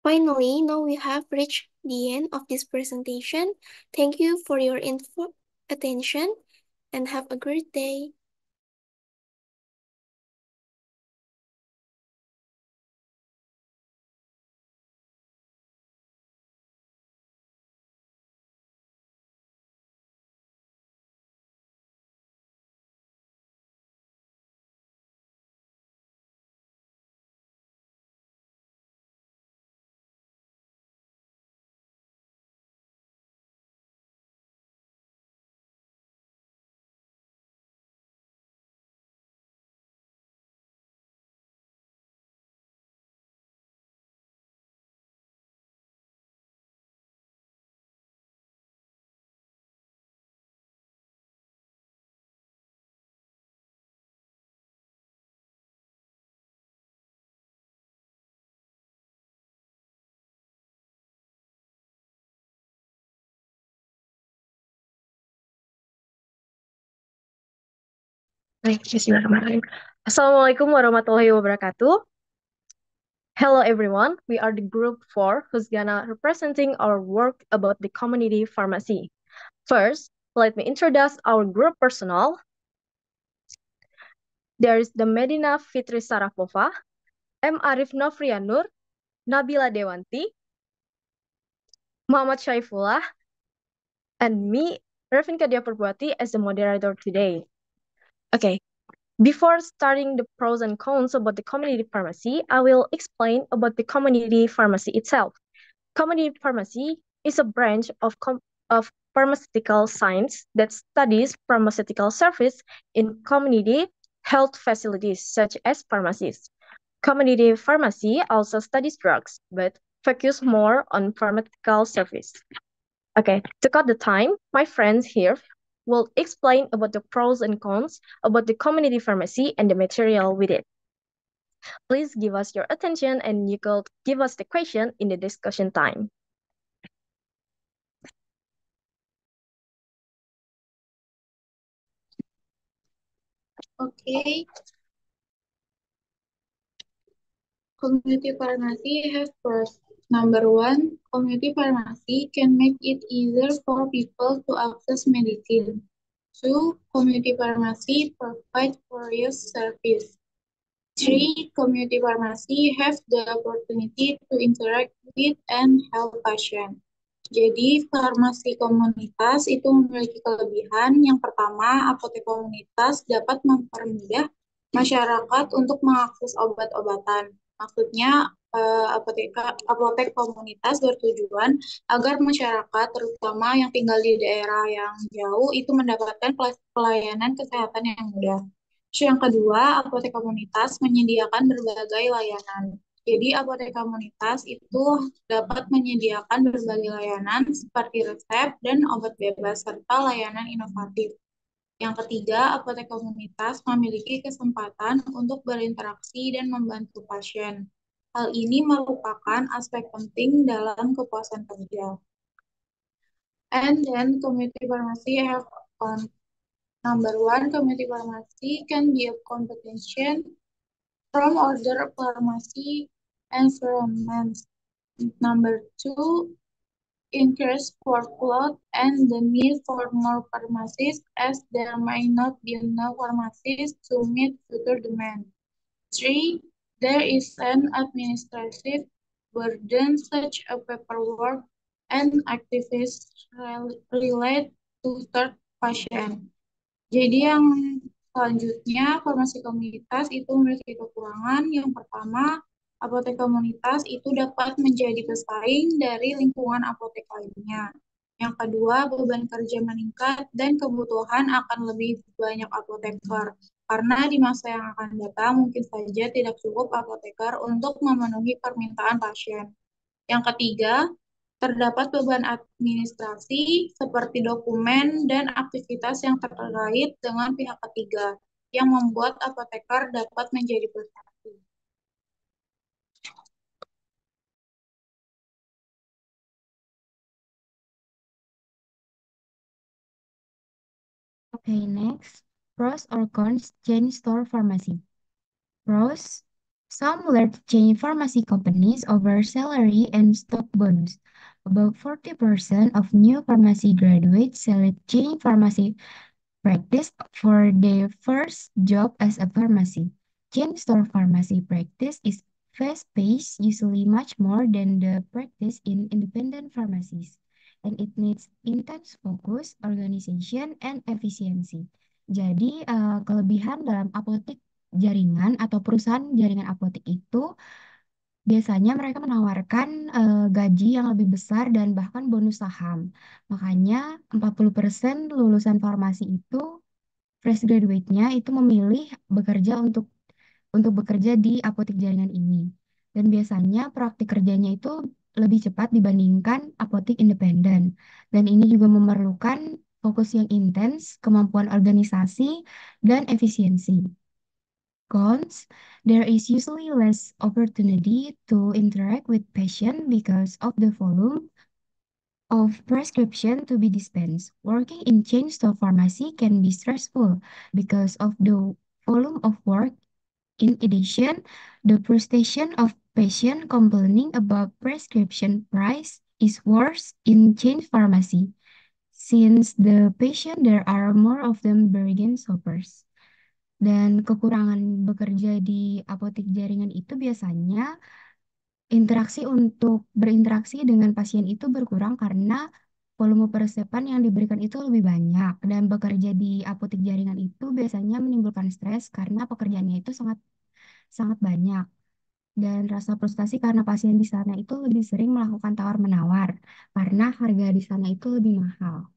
Finally, now we have reached the end of this presentation. Thank you for your attention and have a great day. Baik, bismillahirrahmanirrahim. Assalamualaikum warahmatullahi wabarakatuh. Hello everyone, we are the group 4 who's gonna representing our work about the community pharmacy. First, let me introduce our group personnel. There is the Medina Fitri Sarapova, M. Arif Novrianur, Nabila Dewanti, Muhammad Syaifullah, and me, Revin Kadia Perbuati, as the moderator today. Okay, before starting the pros and cons about the community pharmacy, I will explain about the community pharmacy itself. Community pharmacy is a branch of pharmaceutical science that studies pharmaceutical service in community health facilities such as pharmacies. Community pharmacy also studies drugs, but focus more on pharmaceutical service. Okay, to cut the time, my friends here will explain about the pros and cons about the community pharmacy and the material with it. Please give us your attention and you could give us the question in the discussion time. Okay. Community pharmacy has pros. Number one, community pharmacy can make it easier for people to access medicine. Two, community pharmacy provides various service. Three, community pharmacy have the opportunity to interact with and help patients. Jadi, farmasi komunitas itu memiliki kelebihan. Yang pertama, apotek komunitas dapat mempermudah masyarakat untuk mengakses obat-obatan. Maksudnya, apotek komunitas bertujuan agar masyarakat, terutama yang tinggal di daerah yang jauh, itu mendapatkan pelayanan kesehatan yang mudah. Yang kedua, apotek komunitas menyediakan berbagai layanan. Jadi, apotek komunitas itu dapat menyediakan berbagai layanan seperti resep dan obat bebas, serta layanan inovatif. Yang ketiga, apotek komunitas memiliki kesempatan untuk berinteraksi dan membantu pasien. Hal ini merupakan aspek penting dalam kepuasan kerja. And then, community pharmacy have Number one, community pharmacy can be a competition from other pharmacy environments. Number two, increase workload and the need for more pharmacies as there may not be enough pharmacies to meet future demand. Three, there is an administrative burden such as paperwork and activities related to third patient. Jadi yang selanjutnya, farmasi komunitas itu memiliki kekurangan. Yang pertama, apotek komunitas itu dapat menjadi pesaing dari lingkungan apotek lainnya. Yang kedua, beban kerja meningkat dan kebutuhan akan lebih banyak apoteker. Karena di masa yang akan datang mungkin saja tidak cukup apoteker untuk memenuhi permintaan pasien. Yang ketiga, terdapat beban administrasi seperti dokumen dan aktivitas yang terkait dengan pihak ketiga yang membuat apoteker dapat menjadi frustasi. Okay, next, pros or cons chain store pharmacy. Pros, some large chain pharmacy companies offer salary and stock bonus. About 40% of new pharmacy graduates select chain pharmacy practice for their first job as a pharmacy. Chain store pharmacy practice is fast-paced, usually much more than the practice in independent pharmacies, and it needs intense focus, organization, and efficiency. Jadi, kelebihan dalam apotek jaringan atau perusahaan jaringan apotek itu biasanya mereka menawarkan gaji yang lebih besar dan bahkan bonus saham. Makanya 40% lulusan farmasi itu fresh graduate-nya itu memilih bekerja untuk bekerja di apotek jaringan ini. Dan biasanya praktik kerjanya itu lebih cepat dibandingkan apotek independen. Dan ini juga memerlukan fokus yang intens, kemampuan organisasi, dan efisiensi. Cons, there is usually less opportunity to interact with patient because of the volume of prescription to be dispensed. Working in chain store pharmacy can be stressful because of the volume of work. In addition, the frustration of patient complaining about prescription price is worse in chain pharmacy, since the patient there are more of them bargain shoppers. Dan kekurangan bekerja di apotek jaringan itu biasanya berinteraksi dengan pasien itu berkurang karena volume peresepan yang diberikan itu lebih banyak, dan bekerja di apotek jaringan itu biasanya menimbulkan stres karena pekerjaannya itu sangat sangat banyak, dan rasa frustasi karena pasien di sana itu lebih sering melakukan tawar-menawar karena harga di sana itu lebih mahal.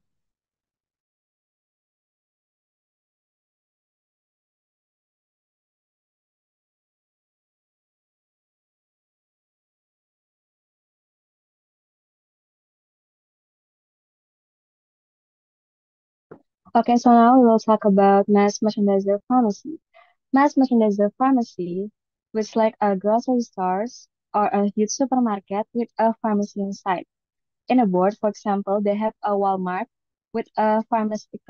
Okay, so now we will talk about mass merchandiser pharmacy. Mass merchandiser pharmacy, which like a grocery stores or a huge supermarket with a pharmacy inside. In a board, for example, they have a Walmart with a pharmacy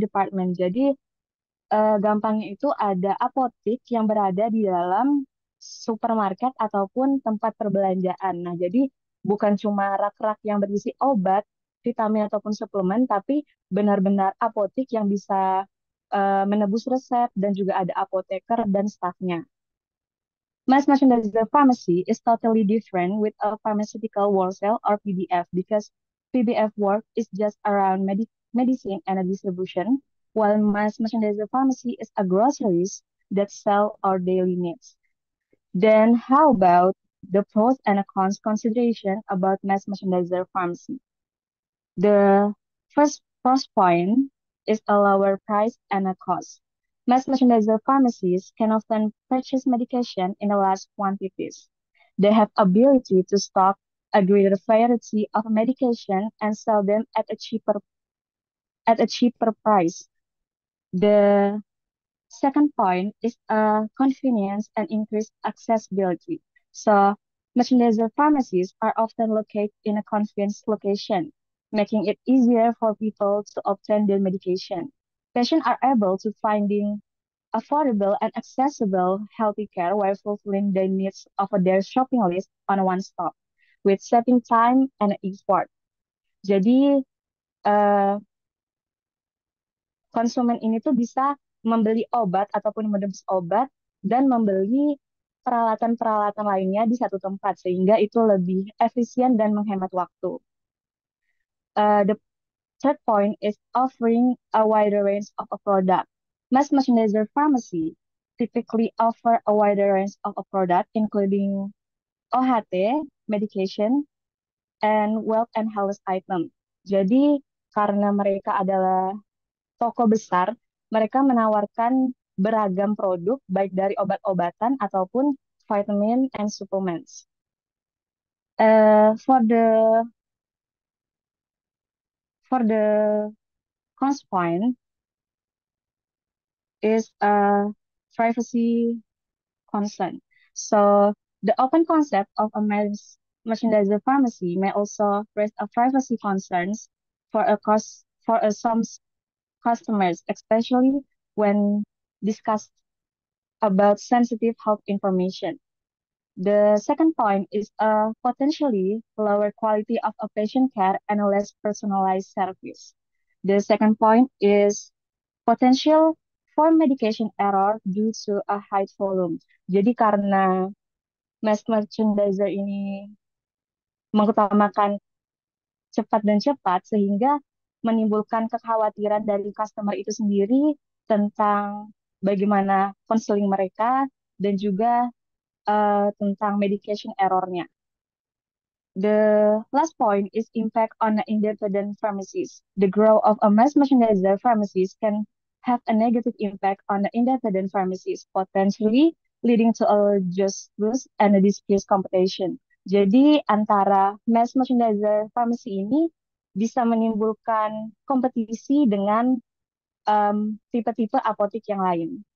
department. Jadi gampangnya itu ada apotek yang berada di dalam supermarket ataupun tempat perbelanjaan. Nah, jadi bukan cuma rak-rak yang berisi obat, vitamin ataupun suplemen, tapi benar-benar apotek yang bisa menebus resep dan juga ada apoteker dan stafnya. Mass merchandiser pharmacy is totally different with a pharmaceutical wholesale or PBF because PBF work is just around medicine and a distribution, while mass merchandiser pharmacy is a groceries that sell our daily needs. Then how about the pros and cons consideration about mass merchandiser pharmacy? The first plus point is a lower price and a cost. Mass merchandiser pharmacies can often purchase medication in large quantities. They have ability to stock a greater variety of medication and sell them at a cheaper price. The second point is convenience and increased accessibility. So merchandiser pharmacies are often located in a convenient location, making it easier for people to obtain their medication. Patients are able to finding affordable and accessible healthy care while fulfilling the needs of their shopping list on one stop, with saving time and effort. Jadi konsumen ini tuh bisa membeli obat ataupun menebus obat dan membeli peralatan-peralatan lainnya di satu tempat sehingga itu lebih efisien dan menghemat waktu. The third point is offering a wider range of a product. Mass merchandiser pharmacy typically offer a wider range of a product including OHT, medication, and wealth and health item. Jadi karena mereka adalah toko besar, mereka menawarkan beragam produk baik dari obat-obatan ataupun vitamin and supplements. For the cons point is a privacy concern. So the open concept of a merchandiser pharmacy may also raise a privacy concerns for some customers, especially when discussed about sensitive health information. The second point is a potentially lower quality of a patient care and a less personalized service. The second point is potential for medication error due to a high volume. Jadi karena mass merchandiser ini mengutamakan cepat sehingga menimbulkan kekhawatiran dari customer itu sendiri tentang bagaimana counseling mereka dan juga tentang medication errornya. The last point is impact on the independent pharmacies. The growth of a mass merchandiser pharmacies can have a negative impact on the independent pharmacies, potentially leading to a just loss and a dispute competition. Jadi antara mass merchandiser pharmacy ini bisa menimbulkan kompetisi dengan tipe-tipe apotek yang lain.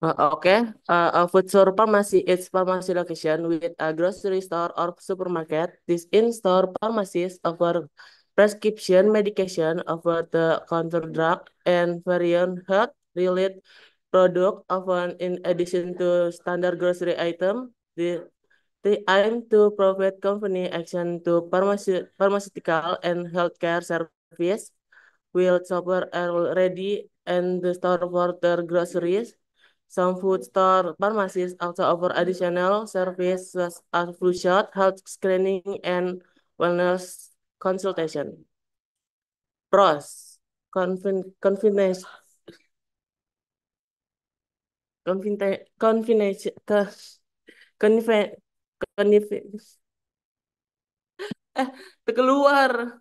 A food store pharmacy is pharmacy location with a grocery store or supermarket. These in-store pharmacies offer prescription medication, over the counter drug, and various health-related products, often in addition to standard grocery items. They aim to provide company action to pharmaceutical and healthcare service will shopper already and the store for their groceries. Some food store pharmacies also offer additional services such as flu shot, health screening, and wellness consultation. Pros: convenience, convenience, convenience, convenience, convenience, keluar.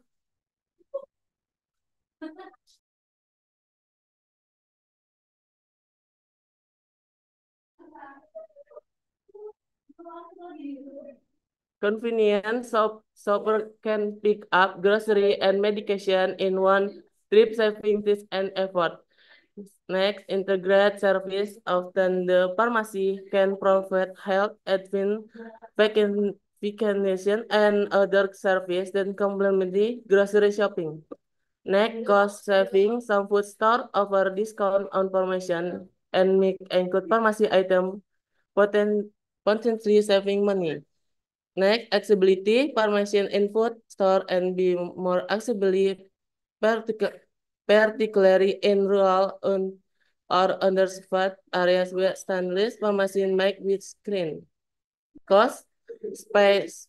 Convenience shopper can pick up grocery and medication in one trip, saving this and effort. Next, integrate service. Often the pharmacy can provide health admin, vaccination, and other service that complementary grocery shopping. Next, cost saving. Some food store offer discount on promotion and make include pharmacy item, potentially saving money. Next, accessibility. Pharmacy in food store and be more accessibly, particularly in rural or underserved areas where standards pharmacy make with screen. Cost, space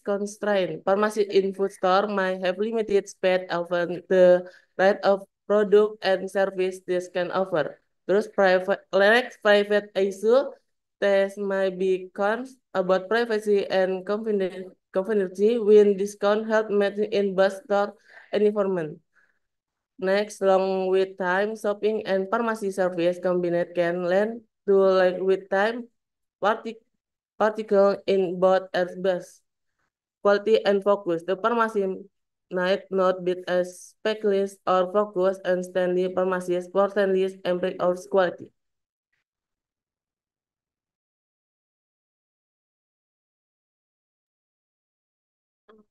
constraint. Pharmacy in food store might have limited space, often the rate of product and service this can offer. Terus private issue, there might be cons about privacy and confidentiality when discount help matching in bus store and environment. Next, long wait time, shopping and pharmacy service combined can lead to like wait time, particle in both aspects, quality and focus. The pharmacy might not be as specialist or focus and standing pharmacies for standards and break out quality.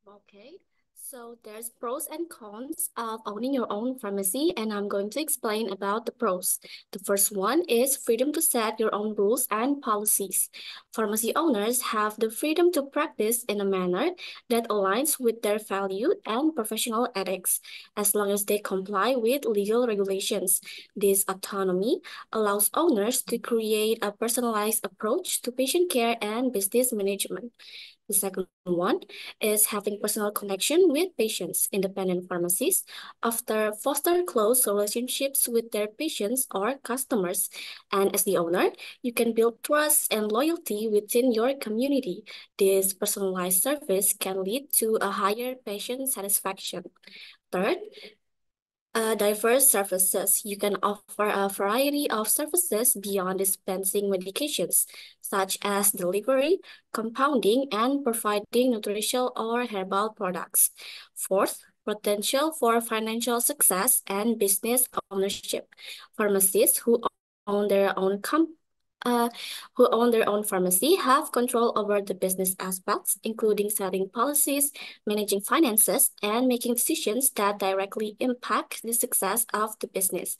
Okay, so there's pros and cons of owning your own pharmacy, and I'm going to explain about the pros. The first one is freedom to set your own rules and policies. Pharmacy owners have the freedom to practice in a manner that aligns with their value and professional ethics, as long as they comply with legal regulations. This autonomy allows owners to create a personalized approach to patient care and business management. The second one is having personal connection with patients. Independent pharmacies after foster close relationships with their patients or customers. And as the owner, you can build trust and loyalty within your community. This personalized service can lead to a higher patient satisfaction. Third, diverse services. You can offer a variety of services beyond dispensing medications, such as delivery, compounding, and providing nutritional or herbal products. Fourth, potential for financial success and business ownership. Pharmacists own their own who own their own pharmacy have control over the business aspects, including setting policies, managing finances, and making decisions that directly impact the success of the business.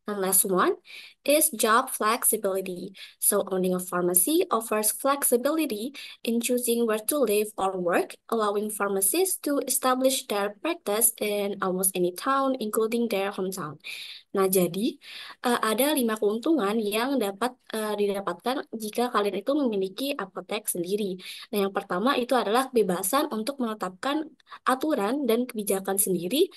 And last one is job flexibility. So owning a pharmacy offers flexibility in choosing where to live or work, allowing pharmacists to establish their practice in almost any town, including their hometown. Nah, jadi ada 5 keuntungan yang dapat didapatkan jika kalian itu memiliki apotek sendiri. Nah, yang pertama itu adalah kebebasan untuk menetapkan aturan dan kebijakan sendiri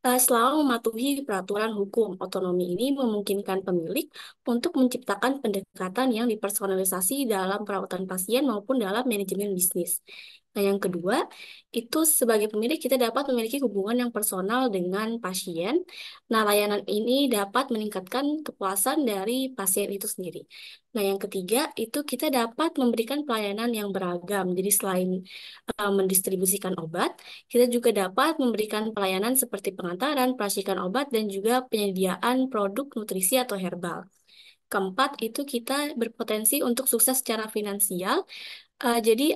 selama mematuhi peraturan hukum. Otonomi ini memungkinkan pemilik untuk menciptakan pendekatan yang dipersonalisasi dalam perawatan pasien maupun dalam manajemen bisnis. Nah, yang kedua, itu sebagai pemilik kita dapat memiliki hubungan yang personal dengan pasien. Nah, layanan ini dapat meningkatkan kepuasan dari pasien itu sendiri. Nah, yang ketiga, itu kita dapat memberikan pelayanan yang beragam. Jadi selain mendistribusikan obat, kita juga dapat memberikan pelayanan seperti pengantaran, peracikan obat, dan juga penyediaan produk nutrisi atau herbal. Keempat, itu kita berpotensi untuk sukses secara finansial. Jadi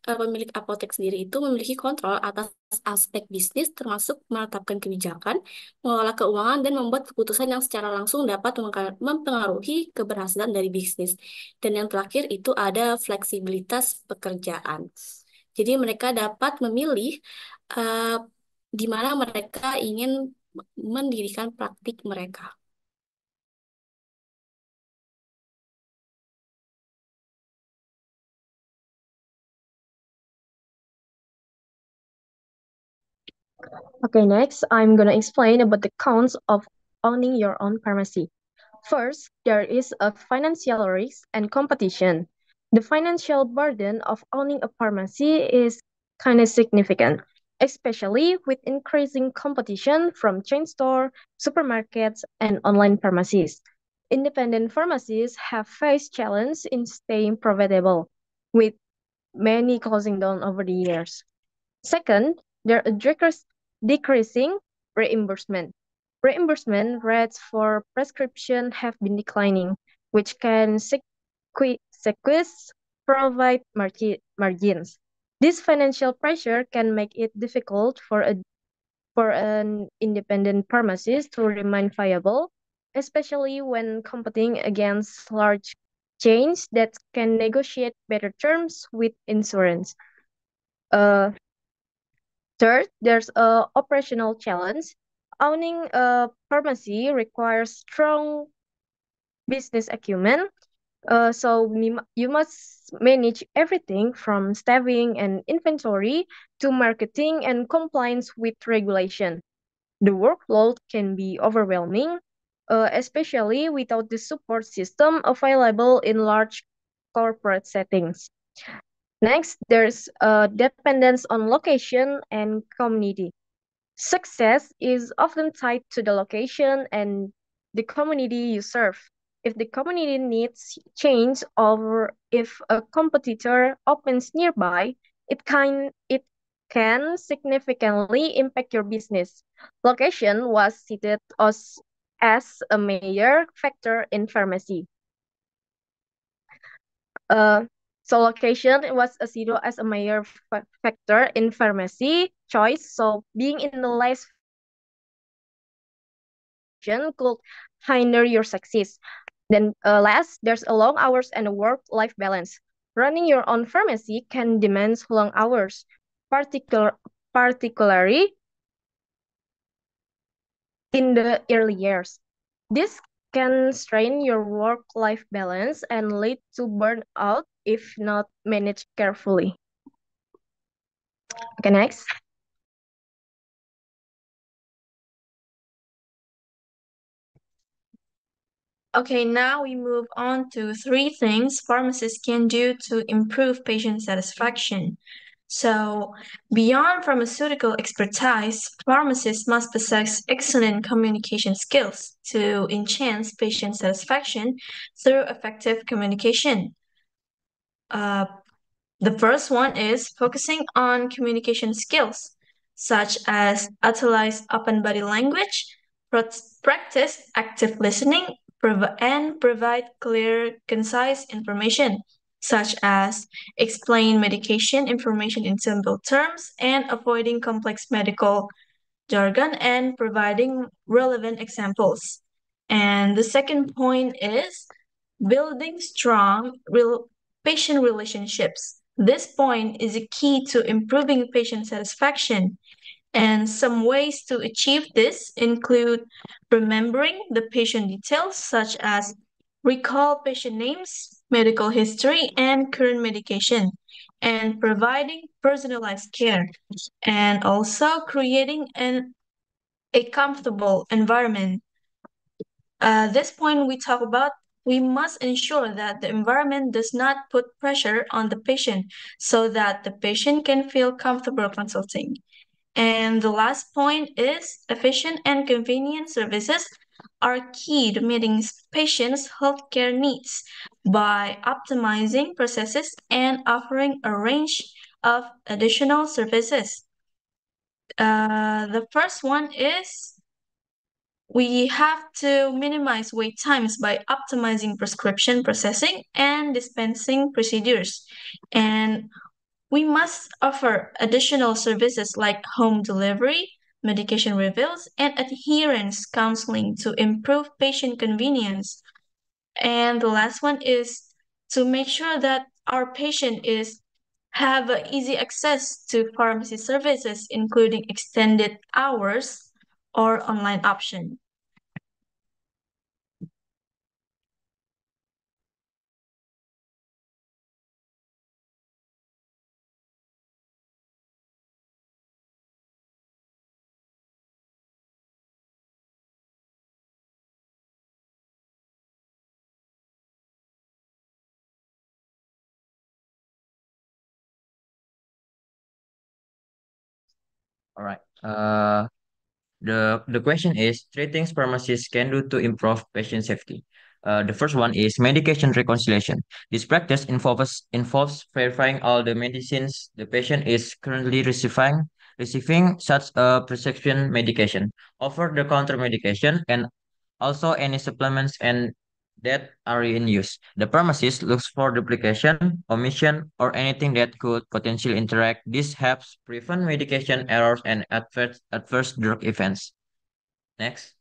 pemilik apotek sendiri itu memiliki kontrol atas aspek bisnis, termasuk menetapkan kebijakan, mengelola keuangan, dan membuat keputusan yang secara langsung dapat mempengaruhi keberhasilan dari bisnis. Dan yang terakhir itu ada fleksibilitas pekerjaan. Jadi mereka dapat memilih uh, di mana mereka ingin mendirikan praktik mereka. Okay, next, I'm gonna explain about the cons of owning your own pharmacy. First, there is a financial risk and competition. The financial burden of owning a pharmacy is kind of significant, especially with increasing competition from chain store, supermarkets, and online pharmacies. Independent pharmacies have faced challenge in staying profitable, with many closing down over the years. Second, there are decreasing reimbursement. Reimbursement rates for prescription have been declining, which can squeeze provide margins. This financial pressure can make it difficult for an independent pharmacist to remain viable, especially when competing against large chains that can negotiate better terms with insurance. Third, there's a operational challenge. Owning a pharmacy requires strong business acumen. You must manage everything from staffing and inventory to marketing and compliance with regulation. The workload can be overwhelming, especially without the support system available in large corporate settings. Next, there's a dependence on location and community. Success is often tied to the location and the community you serve. If the community needs change or if a competitor opens nearby, it can significantly impact your business. Location was cited as a major factor in pharmacy. So location was considered as a major factor in pharmacy choice. So being in the less could hinder your success. Then last, there's a long hours and a work-life balance. Running your own pharmacy can demand long hours, particularly in the early years. This can strain your work-life balance and lead to burnout if not managed carefully. Okay, next. Okay, now we move on to 3 things pharmacists can do to improve patient satisfaction. So, beyond pharmaceutical expertise, pharmacists must possess excellent communication skills to enhance patient satisfaction through effective communication. The first one is focusing on communication skills, such as utilize open body language, practice active listening, and provide clear, concise information, such as explain medication information in simple terms and avoiding complex medical jargon and providing relevant examples. And the second point is building strong patient relationships. This point is a key to improving patient satisfaction. And some ways to achieve this include remembering the patient details, such as recall patient names, medical history, and current medication, and providing personalized care, and also creating a comfortable environment. This point we talk about, we must ensure that the environment does not put pressure on the patient so that the patient can feel comfortable consulting. And the last point is efficient and convenient services are key to meeting patients' healthcare needs by optimizing processes and offering a range of additional services. The first one is We have to minimize wait times by optimizing prescription processing and dispensing procedures. And we must offer additional services like home delivery, medication refills, and adherence counseling to improve patient convenience. And the last one is to make sure that our patient is have easy access to pharmacy services, including extended hours or online option. All right. The question is three things pharmacists can do to improve patient safety. The first one is medication reconciliation. This practice involves verifying all the medicines the patient is currently receiving such a prescription medication, over-the-counter medication, and also any supplements and that are in use. The pharmacist looks for duplication, omission, or anything that could potentially interact. This helps prevent medication errors and adverse drug events. Next.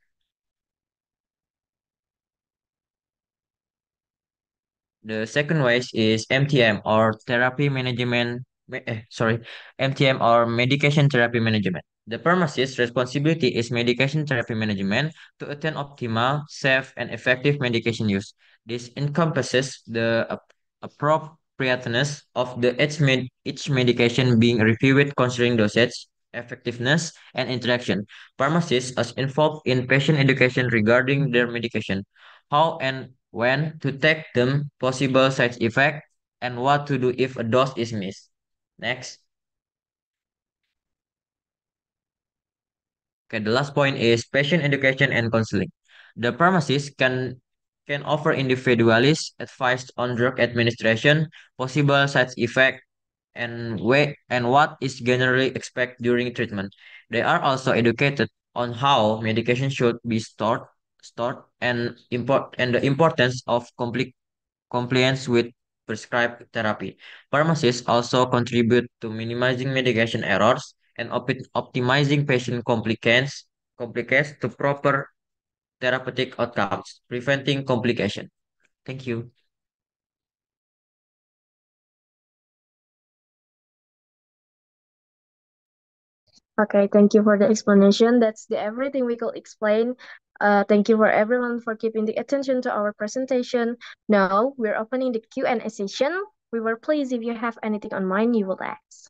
The second way is MTM or therapy management. MTM or medication therapy management. The pharmacist's responsibility is medication therapy management to attain optimal, safe, and effective medication use. This encompasses the appropriateness of each medication being reviewed considering dosage, effectiveness, and interaction. Pharmacists are involved in patient education regarding their medication, how and when to take them, possible side effects, and what to do if a dose is missed. Next. Okay, the last point is patient education and counseling. The pharmacist can offer individualized advice on drug administration, possible side effects, and what is generally expected during treatment. They are also educated on how medication should be stored and the importance of compliance with prescribed therapy. Pharmacists also contribute to minimizing medication errors and optimizing patient complications to proper therapeutic outcomes, preventing complication. Thank you. Okay, thank you for the explanation. That's everything we could explain. Thank you for everyone for keeping the attention to our presentation. Now we're opening the Q&A session. We were pleased if you have anything on mind you will ask.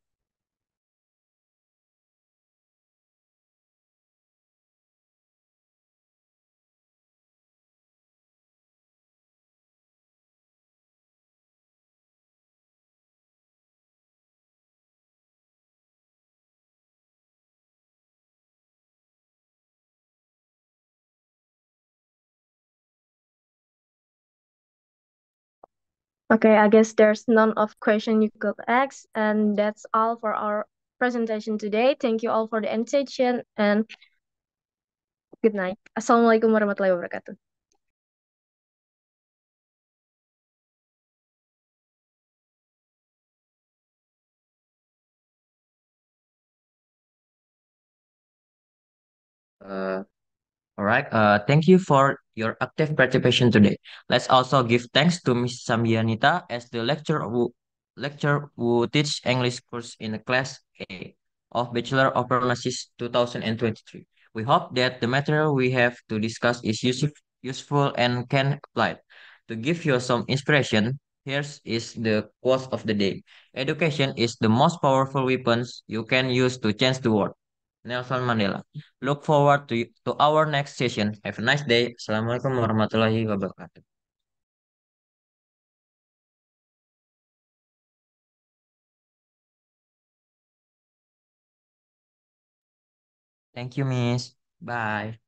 Okay, I guess there's none of question you could ask, and that's all for our presentation today. Thank you all for the attention and good night. Assalamualaikum warahmatullahi wabarakatuh. All right. Thank you for your active participation today. Let's also give thanks to Ms. Sambianita as the lecturer who teach English course in class A of Bachelor of Pharmacy 2023. We hope that the material we have to discuss is useful and can apply. To give you some inspiration, here is the quote of the day. Education is the most powerful weapons you can use to change the world. Nelson Mandela. Look forward to our next session. Have a nice day. Assalamualaikum warahmatullahi wabarakatuh. Thank you, Miss. Bye.